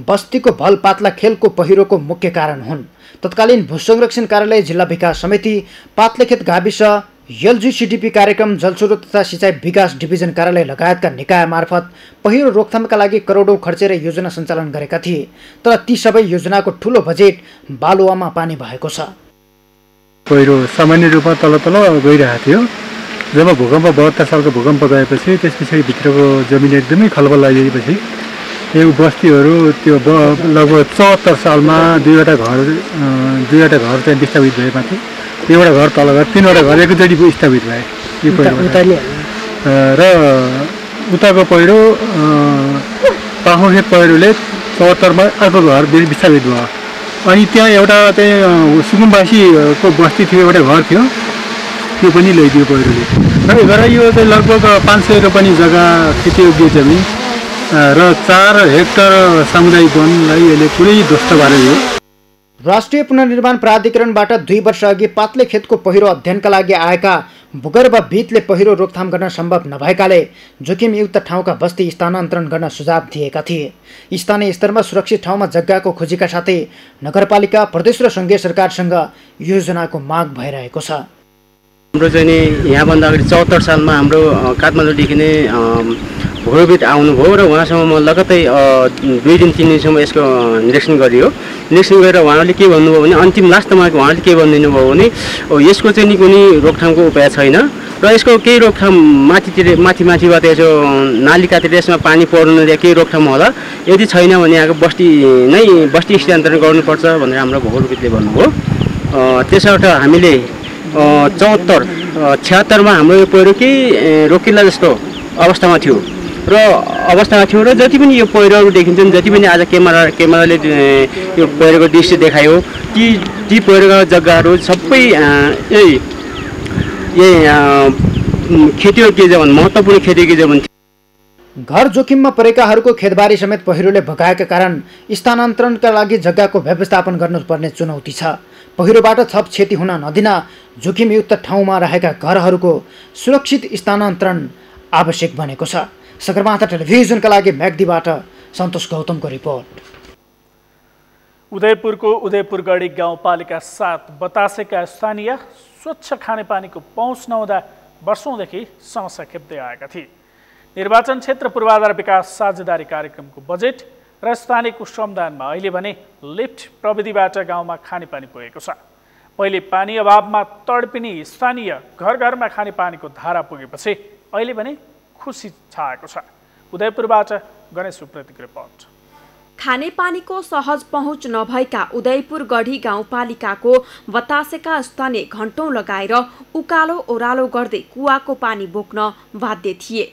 बस्तीको भल पातला खेलको पहिरोको मुख्य कारण हुन्। तत्कालीन भूसंरक्षण कार्यालय, जिल्ला विकास समिति, पात्लेखेत गाविस, एलजीसीडीपी कार्यक्रम, जलस्रोत तथा सिँचाइ विकास डिभिजन कार्यालय लगायतका निकाय मार्फत पहिरो रोकथामका लागि करोडौं खर्चेर योजना सञ्चालन गरेका थिए। तर ती सबै योजनाको ठूलो बजेट बालुवामा पानी भएको छ। पहिरो सामान्य रूपमा तल गइरहेको थियो। जब भूकम्प 72 सालको भूकम्प गएपछि त्यसपछि भित्रको जमिन एकदमै खलबल लागेपछि यो बस्तीहरू त्यो लगभग 74 सालमा दुईवटा घर चाहिँ विस्थापित भए। माथि एउटा घर, तल घर, 3वटा घर एकैचोटि विस्थापित भए यो पहिरो। र उताको पहिरो पाखोखेत पहिरोले 74 मा अर्को घर विस्थापित भयो। अनि त्यहाँ एउटा चाहिँ सुकुम्बासीको बस्ती थियो, एउटा घर थियो, त्यो पनि लैदियो पहिरोले। र यो चाहिँ लगभग 500 रोपनी जग्गा खेतीयोग्य जमिन र 4 हेक्टर सामुदायिक वनलाई यसले पुरै ध्वस्त पार्यो। राष्ट्रिय पुनर्निर्माण प्राधिकरणबाट 2 वर्ष अघि पात्लेखेतको पहिरो अध्ययनका लागि आएका भूगर्भविदले पहिरो रोकथाम गर्न सम्भव नभएकाले जोखिमयुक्त ठाउँका बस्ती स्थानान्तरण गर्न सुझाव दिएका थिए। स्थानीय स्तरमा सुरक्षित ठाउँमा जग्गाको खोजीका साथै नगरपालिका, प्रदेश र सङ्घीय सरकारसँग योजनाको माग भइरहेको छ। हाम्रो चाहिँ नि यहाँभन्दा अगाडि 74 सालमा हाम्रो काठमाडौँदेखि नै भूगर्भविद आउनुभयो र उहाँसँग लगत्तै 2 दिन 3 दिनसम्म यसको निरीक्षण गरियो। निरीक्षण गरेर उहाँले के भन्नुभयो भने अन्तिम लास्टमा उहाँले के भनिदिनु भयो भने यसको चाहिँ नि कुनै रोकथामको उपाय छैन, र यसको केही रोकथाम माथिबाट यसो नालीकातिर यसमा पानी पर्नु नदिए केही रोकथाम होला। यदि छैन भने यहाँको बस्ती स्थानान्तरण गर्नुपर्छ भनेर हाम्रो भौगोलिकले भन्नुभयो। त्यसबाट हामीले 76-76मा हाम्रो यो पहिरो केही रोकिला जस्तो अवस्थामा थियो र जति पनि यो पहिरोहरू देखिन्छन्, जति पनि आज क्यामेराले यो पहिरोको दृश्य देखायो, ती पहिरोका जग्गाहरू सबै खेतीयोग्य जमिन, महत्त्वपूर्ण खेतीयोग्य जमिन। घर जोखिममा परेकाहरूको खेतबारी समेत पहिरोले भगाएका कारण स्थानान्तरणका लागि जग्गाको व्यवस्थापन गर्नुपर्ने चुनौती छ। पहिरोबाट थप क्षति हुन नदिन जोखिमयुक्त ठाउँमा रहेका घरहरूको सुरक्षित स्थानान्तरण आवश्यक बनेको छ। सगरमाथा टेलिभिजनका लागि म्याग्दीबाट सन्तोष गौतमको रिपोर्ट। उदयपुरको उदयपुरगढी गाउँपालिका 7 बतासेका स्थानीय स्वच्छ खानेपानीको पहुँच नहुँदा वर्षौँदेखि समस्या खेप्दै आएका थिए। निर्वाचन क्षेत्र पूर्वाधार विकास साझेदारी कार्यक्रमको बजेट र स्थानीयको श्रमदानमा अहिले भने लिफ्ट प्रविधिबाट गाउँमा खानेपानी पुगेको छ। पहिले पानी अभावमा तडपिने स्थानीय घर घरमा खानेपानीको धारा पुगेपछि अहिले भने खुसी छाएको छ। उदयपुरबाट गणेश उप्रेतीको रिपोर्ट। खानेपानीको सहज पहुँच नभएका उदयपुरगढी गाउँपालिकाको बतासेका स्थानीय घण्टौं लगाएर उकालो ओह्रालो गर्दै कुवाको पानी बोक्न बाध्य थिए।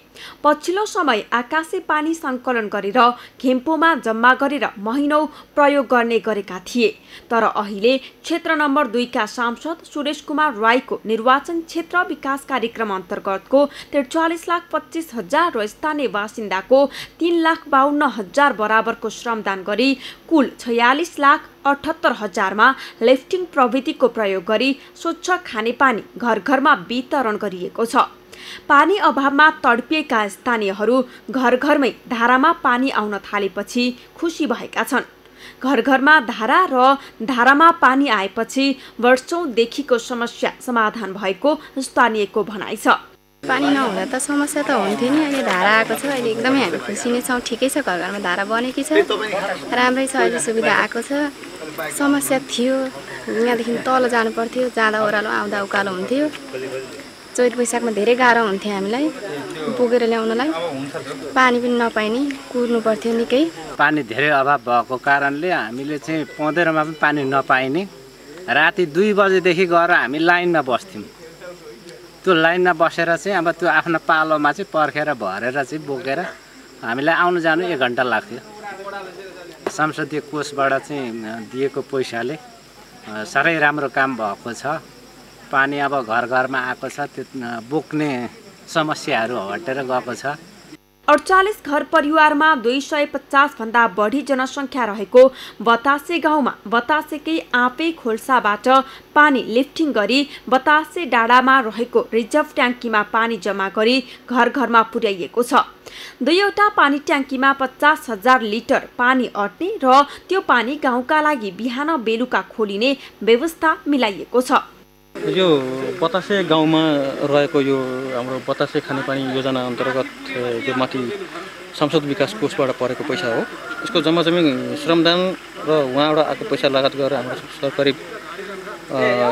पछिल्लो समय आकाशे पानी सङ्कलन गरेर खेम्पोमा जम्मा गरेर महिनौ प्रयोग गर्ने गरेका थिए। तर अहिले क्षेत्र नम्बर 2 का सांसद सुरेश कुमार राईको निर्वाचन क्षेत्र विकास कार्यक्रम अन्तर्गतको 43,25,000 र स्थानीय बासिन्दाको 3,52,000 बराबरको श्रमदान गरी कुल 46,78,000 मा लिफ्टिङ प्रविधिको प्रयोग गरी स्वच्छ खानेपानी घर घरमा वितरण गरिएको छ। पानी अभावमा तडपिएका स्थानीयहरू घर घरमै धारामा पानी आउन थालेपछि खुसी भएका छन्। घर घरमा धारा र धारामा पानी आएपछि वर्षौंदेखिको समस्या समाधान भएको स्थानीयको भनाइ छ। पानी नहुँदा त समस्या त हुन्थ्यो नि, अहिले धारा आएको छ, अहिले एकदमै हामी खुसी नै छौँ। ठिकै छ, घर घरमा धारा बनेकी छ, राम्रै छ, अहिले सुविधा आएको छ। समस्या थियो, यहाँदेखि तल जानु पर्थ्यो, जाँदा ओह्रालो आउँदा उकालो हुन्थ्यो। चैत वैशाखमा धेरै गाह्रो हुन्थ्यो हामीलाई पुगेर ल्याउनलाई, पानी पनि नपाइने, कुर्नु पर्थ्यो निकै। पानी धेरै अभाव भएको कारणले हामीले चाहिँ पँधेरोमा पनि पानी नपाइने, राति 2 बजेदेखि गएर हामी लाइनमा बस्थ्यौँ। त्यो लाइनमा बसेर चाहिँ अब त्यो आफ्नो पालोमा चाहिँ पर्खेर भरेर चाहिँ बोकेर हामीलाई आउनु जानु 1 घन्टा लाग्थ्यो। संसदीय कोषबाट चाहिँ दिएको पैसाले साह्रै राम्रो काम भएको छ। पानी अब घर घरमा आएको छ, त्यो बोक्ने समस्याहरू हटेर गएको छ। 48 घर परिवारमा 250 भन्दा बढी जनसङ्ख्या रहेको बतासे गाउँमा बतासेकै आँपे खोल्साबाट पानी लिफ्टिङ गरी बतासे डाँडामा रहेको रिजर्भ ट्याङ्कीमा पानी जम्मा गरी घर घरमा पुर्याइएको छ। 2वटा पानी ट्याङ्कीमा 50,000 लिटर पानी अट्ने र त्यो पानी गाउँका लागि बिहान बेलुका खोलिने व्यवस्था मिलाइएको छ। यो बतासे गाउँमा रहेको यो हाम्रो बतासे खानेपानी योजना अन्तर्गत जो माथि संसद विकास कोषबाट परेको पैसा हो, यसको जम्मा श्रमदान र उहाँबाट आएको पैसा लगात गरेर हाम्रो करिब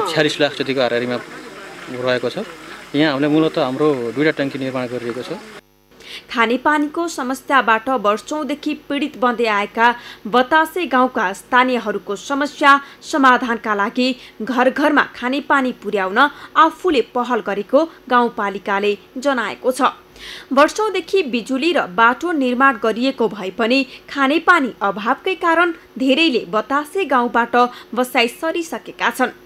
46 लाख जतिको हाराहारीमा रहेको छ। यहाँ हामीले मूलतः हाम्रो 2वटा ट्याङ्की निर्माण गरिरहेको छ। खानेपानीको समस्याबाट वर्षौंदेखि पीडित बन्दै आएका बतासे गाउँका स्थानीयहरूको समस्या समाधानका लागि घर घरमा खानेपानी पुर्याउन आफूले पहल गरेको गाउँपालिकाले जनाएको छ। वर्षौंदेखि बिजुली र बाटो निर्माण गरिएको भए पनि खानेपानी अभावकै कारण धेरैले बतासे गाउँबाट बसाइ सरिसकेका छन्।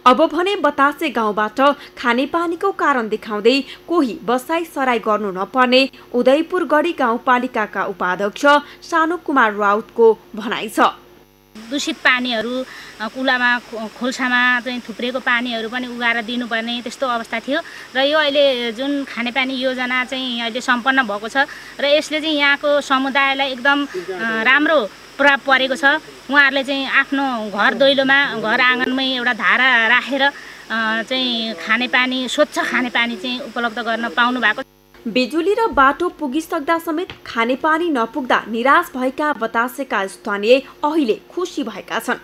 अब भने बतासे गाउँबाट खानेपानीको कारण देखाउँदै कोही बसाइ सराई गर्नु नपर्ने उदयपुरगढी गाउँपालिकाका उपाध्यक्ष सानु कुमार राउतको भनाइ छ। दूषित पानीहरू कुलामा खोल्सामा चाहिँ थुप्रेको पानीहरू पनि उगाएर दिनुपर्ने त्यस्तो अवस्था थियो र यो अहिले जुन खानेपानी योजना चाहिँ अहिले सम्पन्न भएको छ र यसले चाहिँ यहाँको समुदायलाई एकदम राम्रो प्रभाव परेको छ। उहाँहरूले चाहिँ आफ्नो घर दैलोमा घर आँगनमै एउटा धारा राखेर चाहिँ खानेपानी स्वच्छ खानेपानी चाहिँ उपलब्ध गर्न पाउनु भएको। बिजुली र बाटो पुगिसक्दा समेत खानेपानी नपुग्दा निराश भएका बतासेका स्थानीय अहिले खुसी भएका छन्।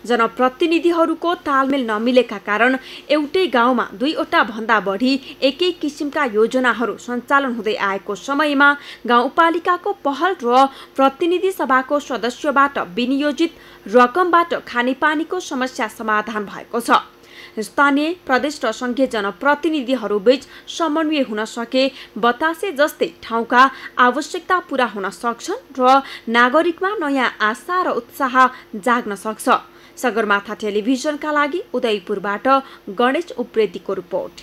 जनप्रतिनिधिहरूको तालमेल नमिलेका कारण एउटै गाउँमा 2वटा भन्दा बढी एकै किसिमका योजनाहरू सञ्चालन हुँदै आएको समयमा गाउँपालिकाको पहल र प्रतिनिधि सभाको सदस्यबाट विनियोजित रकमबाट खानेपानीको समस्या समाधान भएको छ। स्थानीय प्रदेश र संघीय जनप्रतिनिधिहरू बीच समन्वय हुन सके बतासे जस्तै ठाउँका आवश्यकता पूरा हुन सक्छन् र नागरिकमा नयाँ आशा र उत्साह जाग्न सक्छ। सगरमाथा टेलिभिजनका लागि उदयपुरबाट गणेश उप्रेतीको रिपोर्ट।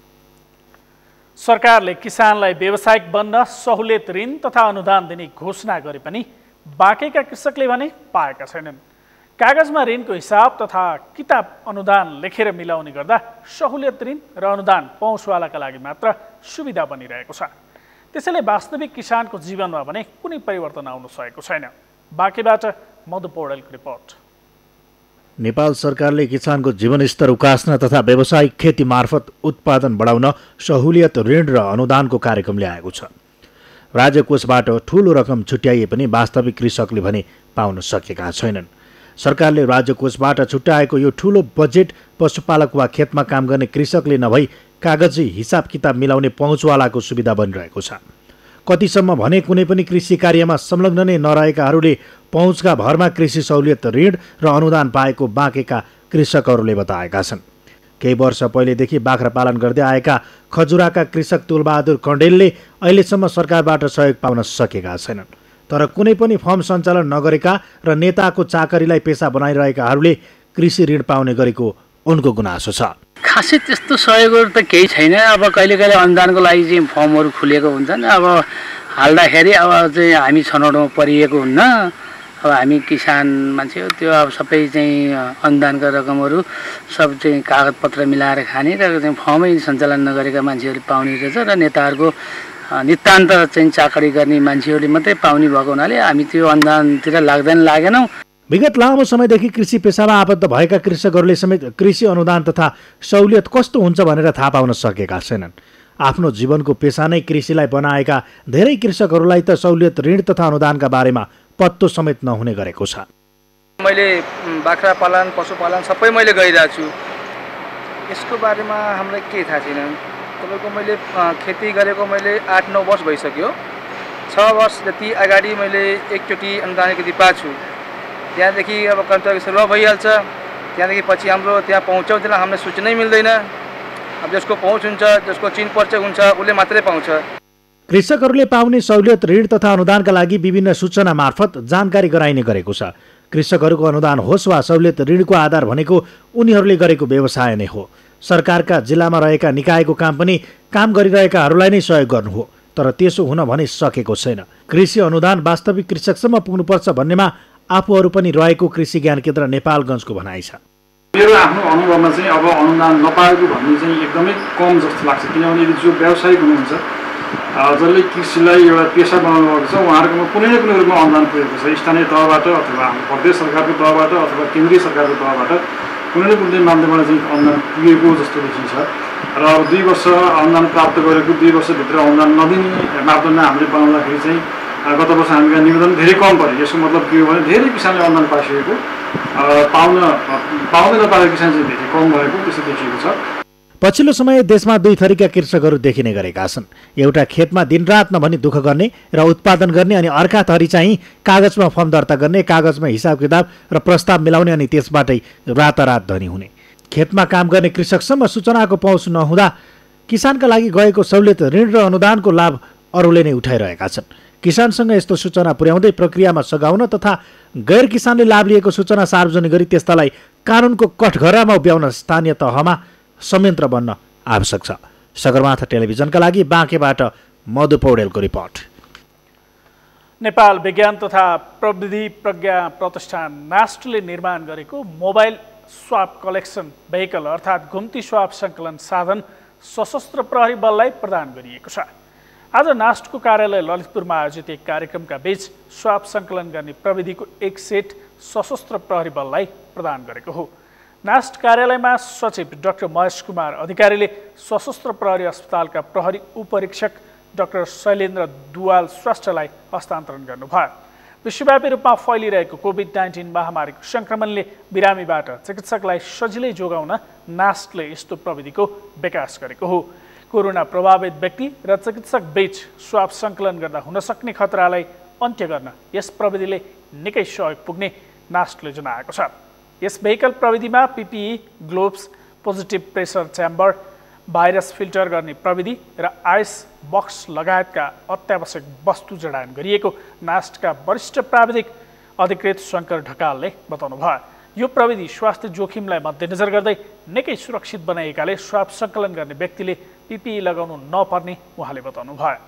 सरकारले किसानलाई व्यावसायिक बन्न सहुलियत ऋण तथा अनुदान दिने घोषणा गरे पनि बाँकेका कृषकले भने पाएका छैनन्। कागजमा ऋणको हिसाब तथा किताब अनुदान लेखेर मिलाउने गर्दा सहुलियत ऋण र अनुदान पहुँचवालाका लागि मात्र सुविधा बनिरहेको छ। त्यसैले वास्तविक किसानको जीवनमा भने कुनै परिवर्तन आउन सकेको छैन। बाँकेबाट मधु पौडेलको रिपोर्ट। नेपाल सरकारले किसानको जीवनस्तर उकास्न तथा व्यावसायिक खेती मार्फत उत्पादन बढाउन सहुलियत ऋण र अनुदानको कार्यक्रम ल्याएको छ। राज्य कोषबाट ठूलो रकम छुट्याइए पनि वास्तविक कृषकले भने पाउन सकेका छैनन्। सरकारले राज्य कोषबाट छुट्याएको यो ठूलो बजेट पशुपालक वा खेतमा काम गर्ने कृषकले नभई कागजी हिसाब किताब मिलाउने पहुँचवालाको सुविधा बनिरहेको छ। कतिसम्म भने कुनै पनि कृषि कार्यमा संलग्न नै नरहेकाहरूले पहुँचका भरमा कृषि सहुलियत ऋण र अनुदान पाएको बाँकेका कृषकहरूले बताएका छन्। केही वर्ष पहिलेदेखि बाख्रा पालन गर्दै आएका खजुराका कृषक तुलबहादुर कण्डेलले अहिलेसम्म सरकारबाट सहयोग पाउन सकेका छैनन्। तर कुनै पनि फर्म सञ्चालन नगरेका र नेताको चाकरीलाई पेसा बनाइरहेकाहरूले कृषि ऋण पाउने गरेको उनको गुनासो छ। खासै त्यस्तो सहयोगहरू त केही छैन। अब कहिले कहिले अनुदानको लागि चाहिँ फर्महरू खुलेको हुन्छन्। अब हाल्दाखेरि अब चाहिँ हामी छनौटमा परिएको हुन्न। अब हामी किसान मान्छे हो, त्यो अब सबै चाहिँ अनुदानका रकमहरू सब चाहिँ कागजपत्र मिलाएर खाने र चाहिँ फर्मै सञ्चालन नगरेका मान्छेहरूले पाउने रहेछ र नेताहरूको नितान्त चाहिँ चाकरी गर्ने मान्छेहरूले मात्रै पाउने भएको हुनाले हामी त्यो अनुदानतिर लागेनौँ। विगत लामो समयदेखि कृषि पेसामा आबद्ध भएका कृषकहरूले समेत कृषि अनुदान तथा सहुलियत कस्तो हुन्छ भनेर थाहा पाउन सकेका छैनन्। आफ्नो जीवनको पेसा नै कृषिलाई बनाएका धेरै कृषकहरूलाई त सहुलियत ऋण तथा अनुदानका बारेमा पत्तो समेत नहुने गरेको छ। मैले बाख्रा पालन पशुपालन सबै मैले गरिरहेको छु। यसको बारेमा हामीलाई केही थाहा छैन। तपाईँको मैले खेती गरेको मैले 8-9 वर्ष भइसक्यो। 6 वर्ष जति अगाडि मैले एकचोटि अनुदान खेती पाएको छु। त्यहाँदेखि अब कन्ट्र्याक्ट सुरु भइहाल्छ। त्यहाँदेखि पछि हाम्रो त्यहाँ पहुँचाउँदैन, हामीलाई सूचनै मिल्दैन। अब जसको पहुँच हुन्छ, जसको चिन परिचय हुन्छ, उसले मात्रै पाउँछ। कृषकहरूले पाउने सहुलियत ऋण तथा अनुदानका लागि विभिन्न सूचना मार्फत जानकारी गराइने गरेको छ। कृषकहरूको अनुदान होस् वा सहुलियत ऋणको आधार भनेको उनीहरूले गरेको व्यवसाय नै हो। सरकारका जिल्लामा रहेका निकायको काम पनि काम गरिरहेकाहरूलाई नै सहयोग गर्नु हो। तर त्यसो हुन भने सकेको छैन। कृषि अनुदान वास्तविक कृषकसम्म पुग्नुपर्छ भन्नेमा आफूहरू पनि रहेको कृषि ज्ञान केन्द्र नेपालगञ्जको भनाइ छ। मेरो आफ्नो अनुभवमा चाहिँ अब अनुदान नपाएको भन्ने चाहिँ एकदमै कम जस्तो लाग्छ। किनभने जो व्यावसायिक हुनुहुन्छ, जसले कृषिलाई एउटा पेसा बनाउनु भएको छ, उहाँहरूकोमा कुनै न कुनै रूपमा अनुदान पुगेको छ। स्थानीय तहबाट अथवा हाम्रो प्रदेश सरकारको तहबाट अथवा केन्द्रीय सरकारको तहबाट कुनै न कुनै माध्यमबाट चाहिँ अनुदान पुगेको जस्तो देखिन्छ। र अब 2 वर्ष अनुदान प्राप्त गरेको 2 वर्षभित्र अनुदान नदिने मापदण्ड हामीले बनाउँदाखेरि चाहिँ गत वर्ष हामीका निवेदन धेरै कम पऱ्यो। यसको मतलब के हो भने धेरै किसानले अनुदान पाइसकेको, पाउँदै नपाएको किसान चाहिँ धेरै कम भएको त्यस्तो देखिएको छ। पछिल्लो समय देशमा 2 थरीका कृषकहरू देखिने गरेका छन्। एउटा खेतमा दिनरात नभनी दुःख गर्ने र उत्पादन गर्ने, अनि अर्का थरी चाहिँ कागजमा फर्म दर्ता गर्ने, कागजमा हिसाब किताब र प्रस्ताव मिलाउने, अनि त्यसबाटै रातारात धनी हुने। खेतमा काम गर्ने कृषकसम्म सूचनाको पहुँच नहुँदा किसानका लागि गएको सहुलियत ऋण र अनुदानको लाभ अरूले नै उठाइरहेका छन्। किसानसँग यस्तो सूचना पुर्याउँदै प्रक्रियामा सघाउन तथा गैर किसानले लाभ लिएको सूचना सार्वजनिक गरी त्यसलाई कानुनको कठघरामा उभ्याउन स्थानीय तहमा संयन्त्र बन्न आवश्यक छ। सगरमाथा टेलिभिजनका लागि बाँकेबाट मधु पौडेलको रिपोर्ट। नेपाल विज्ञान तथा प्रविधि प्रज्ञा प्रतिष्ठान नास्टले निर्माण गरेको मोबाइल स्वाप कलेक्सन भेहिकल अर्थात् घुम्ती स्वाप सङ्कलन साधन सशस्त्र प्रहरी बललाई प्रदान गरिएको छ। आज नास्टको कार्यालय ललितपुरमा आयोजित एक कार्यक्रमका बीच स्वाप सङ्कलन गर्ने प्रविधिको एक सेट सशस्त्र प्रहरी बललाई प्रदान गरेको हो। नास्ट कार्यालयमा सचिव डाक्टर महेश कुमार अधिकारीले सशस्त्र प्रहरी अस्पतालका प्रहरी उपरीक्षक डाक्टर शैलेन्द्र दुवाल श्रेष्ठलाई हस्तान्तरण गर्नुभयो। विश्वव्यापी रूपमा फैलिरहेको कोभिड-19 महामारीको सङ्क्रमणले बिरामीबाट चिकित्सकलाई सजिलै जोगाउन नास्टले यस्तो प्रविधिको विकास गरेको हो। कोरोना प्रभावित व्यक्ति र चिकित्सक बीच स्वाब सङ्कलन गर्दा हुन सक्ने खतरालाई अन्त्य गर्न यस प्रविधिले निकै सहयोग पुग्ने नास्टले जनाएको छ। यस भेहिकल प्रविधिमा PPE, gloves, positive pressure chamber, virus filter गर्ने प्रविधि र आइस बक्स लगायतका अत्यावश्यक वस्तु जडान गरिएको नास्टका वरिष्ठ प्राविधिक अधिकृत शङ्कर ढकालले बताउनुभयो। यो प्रविधि स्वास्थ्य जोखिमलाई मध्यनजर गर्दै निकै सुरक्षित बनाइएकाले स्वाब सङ्कलन गर्ने व्यक्तिले PPE लगाउनु नपर्ने उहाँले बताउनुभयो।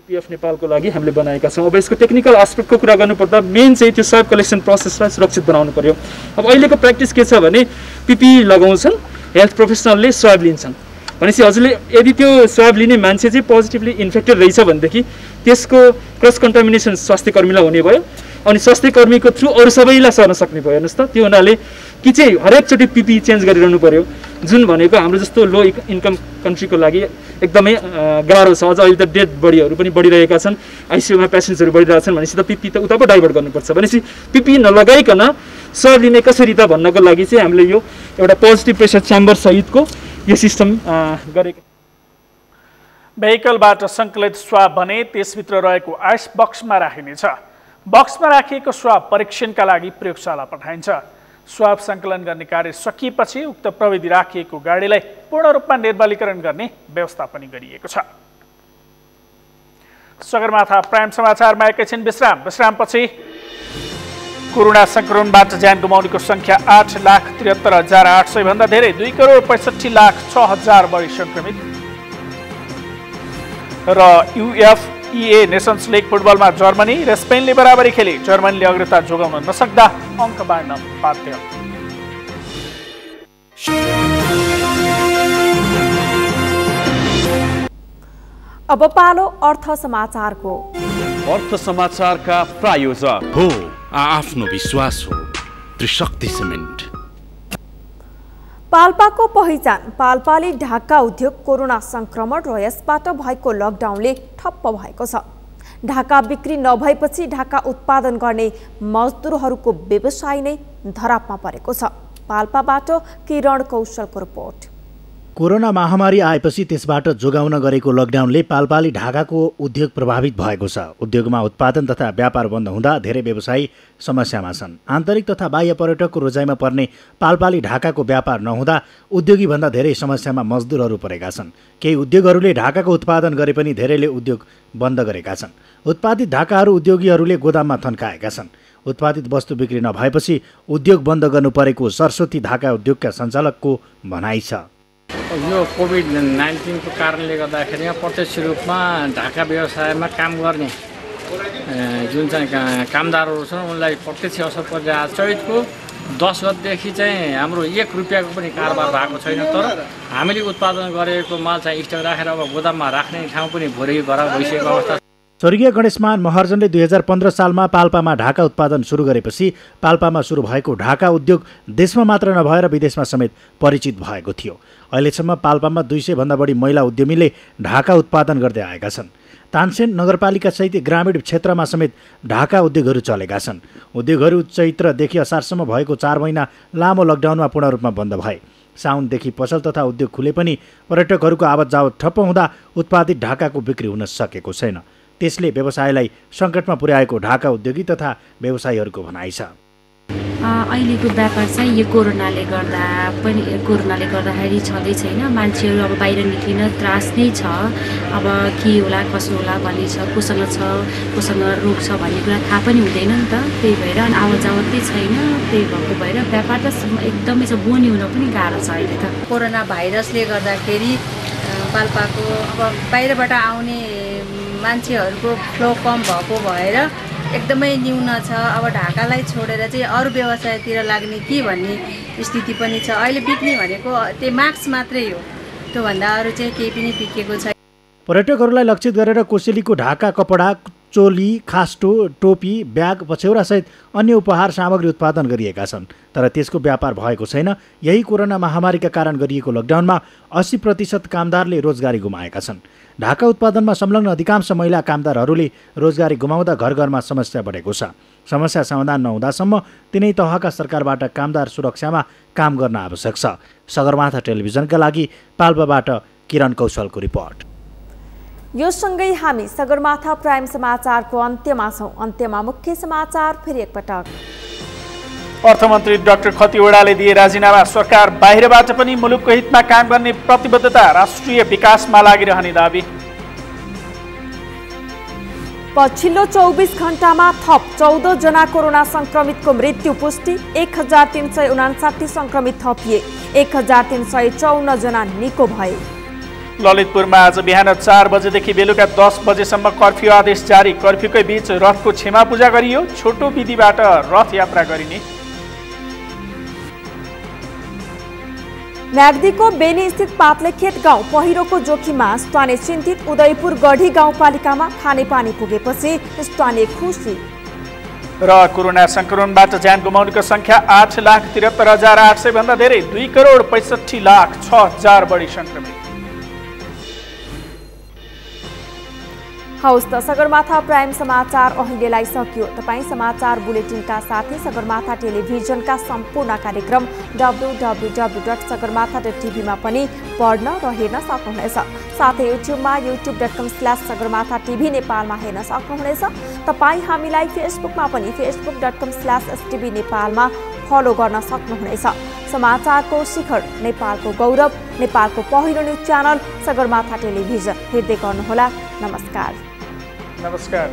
PF नेपालको लागि हामीले बनाएका छौँ। अब यसको टेक्निकल एस्पेक्टको कुरा गर्नुपर्दा मेन चाहिँ त्यो स्वाब कलेक्सन प्रोसेसलाई सुरक्षित बनाउनु पर्यो। अब अहिलेको प्र्याक्टिस के छ भने PPE लगाउँछन्, हेल्थ प्रोफेसनलले स्वाब लिन्छन्। भनेपछि हजुरले यदि त्यो स्वाब लिने मान्छे चाहिँ पोजिटिभली इन्फेक्टेड रहेछ भनेदेखि त्यसको क्रस कन्टामिनेसन स्वास्थ्य कर्मीलाई हुने भयो अनि स्वास्थ्य कर्मीको थ्रु अरू सबैलाई सर्न सक्ने भयो। हेर्नुहोस् त, त्यो हुनाले कि चाहिँ हरेकचोटि PPE चेन्ज गरिरहनु पर्यो, जुन भनेको हाम्रो जस्तो लो इन्कम कन्ट्रीको लागि एकदमै गाह्रो छ। अझ अहिले त डेड बडीहरू पनि बढिरहेका छन्, ICUमा पेसेन्ट्सहरू बढिरहेका छन् भनेपछि त PPE त उता पो डाइभर्ट गर्नुपर्छ। भनेपछि PPE नलगाइकन स्वाब लिने कसरी त भन्नको लागि चाहिँ हामीले यो एउटा पोजिटिभ प्रेसर च्याम्बर सहितको यो सिस्टम गरेको। भेहिकलबाट सङ्कलित स्वाब भने त्यसभित्र रहेको आइस बक्समा राखिनेछ। बक्समा राखिएको स्वाब परीक्षणका लागि प्रयोगशाला पठाइन्छ। स्वाब सङ्कलन गर्ने कार्य सकिएपछि उक्त प्रविधि राखिएको गाडीलाई पूर्ण रूपमा निर्मलीकरण गर्ने व्यवस्था पनि गरिएको छ। सगरमाथा प्राइम समाचारमा एकैछिन विश्रामपछि कोरोना सङ्क्रमणबाट ज्यान गुमाउनेको सङ्ख्या 8,73,800 भन्दा धेरै, 2,65,06,000 बढी सङ्क्रमित र UEFA नेसन्स लिग फुटबलमा जर्मनी र स्पेनले बराबरी खेले। जर्मनीले अग्रता जोगाउन नसक्दा अङ्क बाँड्न बाध्य। अब पालो अर्थ समाचारको। अर्थ समाचारका प्रायोजक हो आफ्नो विश्वास हो त्रिशक्ति सिमेन्ट। पाल्पाको पहिचान। पाल्पाले ढाका उद्योग कोरोना संक्रमण र यसबाट भएको लकडाउनले ठप्प भएको छ। ढाका बिक्री नभएपछि ढाका उत्पादन गर्ने मजदुरहरूको व्यवसाय नै धरापमा परेको छ। पाल्पाबाट किरण कौशलको रिपोर्ट। कोरोना महामारी आएपछि त्यसबाट जोगाउन गरेको लकडाउनले पाल्पाली ढाकाको उद्योग प्रभावित भएको छ। उद्योगमा उत्पादन तथा व्यापार बन्द हुँदा धेरै व्यवसायी समस्यामा छन्। आन्तरिक तथा बाह्य पर्यटकको रोजाइमा पर्ने पाल्पाली ढाकाको व्यापार नहुँदा उद्योगीभन्दा धेरै समस्यामा मजदुरहरू परेका छन्। केही उद्योगहरूले ढाकाको उत्पादन गरे पनि धेरैले उद्योग बन्द गरेका छन्। उत्पादित ढाकाहरू उद्योगीहरूले गोदाममा थन्काएका छन्। उत्पादित वस्तु बिक्री नभएपछि उद्योग बन्द गर्नु परेको सरस्वती ढाका उद्योगका सञ्चालकको भनाइ छ। यो कोभिड-19 को कारणले गर्दाखेरि प्रत्यक्ष रूपमा ढाका व्यवसायमा काम गर्ने जुन चाहिँ कामदारहरू छन् उनलाई प्रत्यक्ष असर परिरहेको छ। चैतको 10 गतेदेखि चाहिँ हाम्रो 1 रुपियाँको पनि कारोबार भएको छैन। तर हामीले उत्पादन गरेको माल चाहिँ स्टक राखेर अब गोदाममा राख्ने ठाउँ पनि भोरै गरा भइसकेको अवस्था। स्वर्गीय गणेशमान महर्जनले 2015 सालमा पाल्पामा ढाका उत्पादन सुरु गरेपछि पाल्पामा सुरु भएको ढाका उद्योग देशमा मात्र नभएर विदेशमा समेत परिचित भएको थियो। अहिलेसम्म पाल्पामा 200 भन्दा बढी महिला उद्यमीले ढाका उत्पादन गर्दै आएका छन्। तानसेन नगरपालिका सहित ग्रामीण क्षेत्रमा समेत ढाका उद्योगहरू चलेका छन्। उद्योगहरू चैत्रदेखि असारसम्म भएको 4 महिना लामो लकडाउनमा पूर्ण रूपमा बन्द भए। साउनदेखि पसल तथा उद्योग खुले पनि पर्यटकहरूको आवत जावत ठप्प हुँदा उत्पादित ढाकाको बिक्री हुन सकेको छैन। त्यसले व्यवसायलाई सङ्कटमा पुर्याएको ढाका उद्योगी तथा व्यवसायीहरूको भनाइ छ। अहिलेको व्यापार चाहिँ यो कोरोनाले गर्दाखेरि छँदै छैन। मान्छेहरू अब बाहिर निक्लिन त्रास नै छ। अब के होला कसो होला भन्ने छ, कोसँग छ कोसँग रोग छ भन्ने कुरा थाहा पनि हुँदैन नि त। त्यही भएर आवत जावत चाहिँ छैन। त्यही भएको भएर व्यापार त एकदमै छ, बोनी हुन पनि गाह्रो छ अहिले त। कोरोना भाइरसले गर्दाखेरि पाल्पाको अब बाहिरबाट आउने मान्छेहरूको फ्लो कम भएको भएर एकदमै न्यून छ। अब ढाकालाई छोडेर चाहिँ अरू व्यवसायतिर लाग्ने कि भन्ने स्थिति पनि छ। अहिले बिक्ने भनेको त्यो मास्क मात्रै हो, त्योभन्दा अरू चाहिँ केही पनि बिकेको छैन। पर्यटकहरूलाई लक्षित गरेर कोसेलीको ढाका कपडा चोली, खास्टो, टोपी, ब्याग, पछ्यौरासहित अन्य उपहार सामग्री उत्पादन गरिएका छन्। तर त्यसको व्यापार भएको छैन। यही कोरोना महामारीका कारण गरिएको लकडाउनमा 80% कामदारले रोजगारी गुमाएका छन्। ढाका उत्पादनमा संलग्न अधिकांश महिला कामदारहरूले रोजगारी गुमाउँदा घर घरमा समस्या बढेको छ। समस्या समाधान नहुँदासम्म तिनै तहका सरकारबाट कामदार सुरक्षामा काम गर्न आवश्यक छ। सगरमाथा टेलिभिजनका लागि पाल्पाबाट किरण कौशलको रिपोर्ट। यो सँगै हामी सगरमाथा प्राइम समाचारको अन्त्यमा छौं। अन्त्यमा मुख्य समाचार फेरि एकपटक। अर्थमन्त्री डाक्टर खतिवड़ाले दिए राजीनामा। सरकार बाहिरबाट पनि मुलुकको हितमा काम गर्ने प्रतिबद्धता। राष्ट्रिय विकासमा लागिरहने दाबी। पछिल्लो 24 घण्टामा थप 14 जना कोरोना संक्रमितको मृत्यु पुष्टि। 1359 संक्रमित थपिए। 1354 जना निको भए। ललितपुरमा आज बिहान 4 बजेदेखि बेलुका 10 बजेसम्म कर्फ्यू आदेश जारी। कर्फ्यूकै बीच रथको क्षमा पूजा गरियो। छोटो विधिबाट रथ यात्रा गरिने। म्याग्दीको बेनी स्थित पातलेखेत गाउँ पहिरोको जोखिममा स्थानीय चिन्तित। उदयपुर गढी गाउँपालिकामा खानेपानी पुगेपछि स्थानीय खुसी। र कोरोना संक्रमणबाट ज्यान गुमाउनेको संख्या 8,73,800 भन्दा धेरै। 2,65,06,000 बढी संक्रमित। हौस् त सगरमाथा प्राइम समाचार अहिलेलाई सकियो। तपाईँ समाचार बुलेटिनका साथै सगरमाथा टेलिभिजनका सम्पूर्ण कार्यक्रम www.sagarmatha.tv मा पनि पढ्न र हेर्न सक्नुहुनेछ। साथै युट्युबमा youtube.com/sagarmatha.tv नेपालमा हेर्न सक्नुहुनेछ। तपाईँ हामीलाई फेसबुकमा पनि facebook.com/stv नेपालमा फलो गर्न सक्नुहुनेछ। समाचारको शिखर, नेपालको गौरव, नेपालको पहिलो न्युज च्यानल सगरमाथा टेलिभिजन हेर्दै गर्नुहोला। नमस्कार। नमस्कार।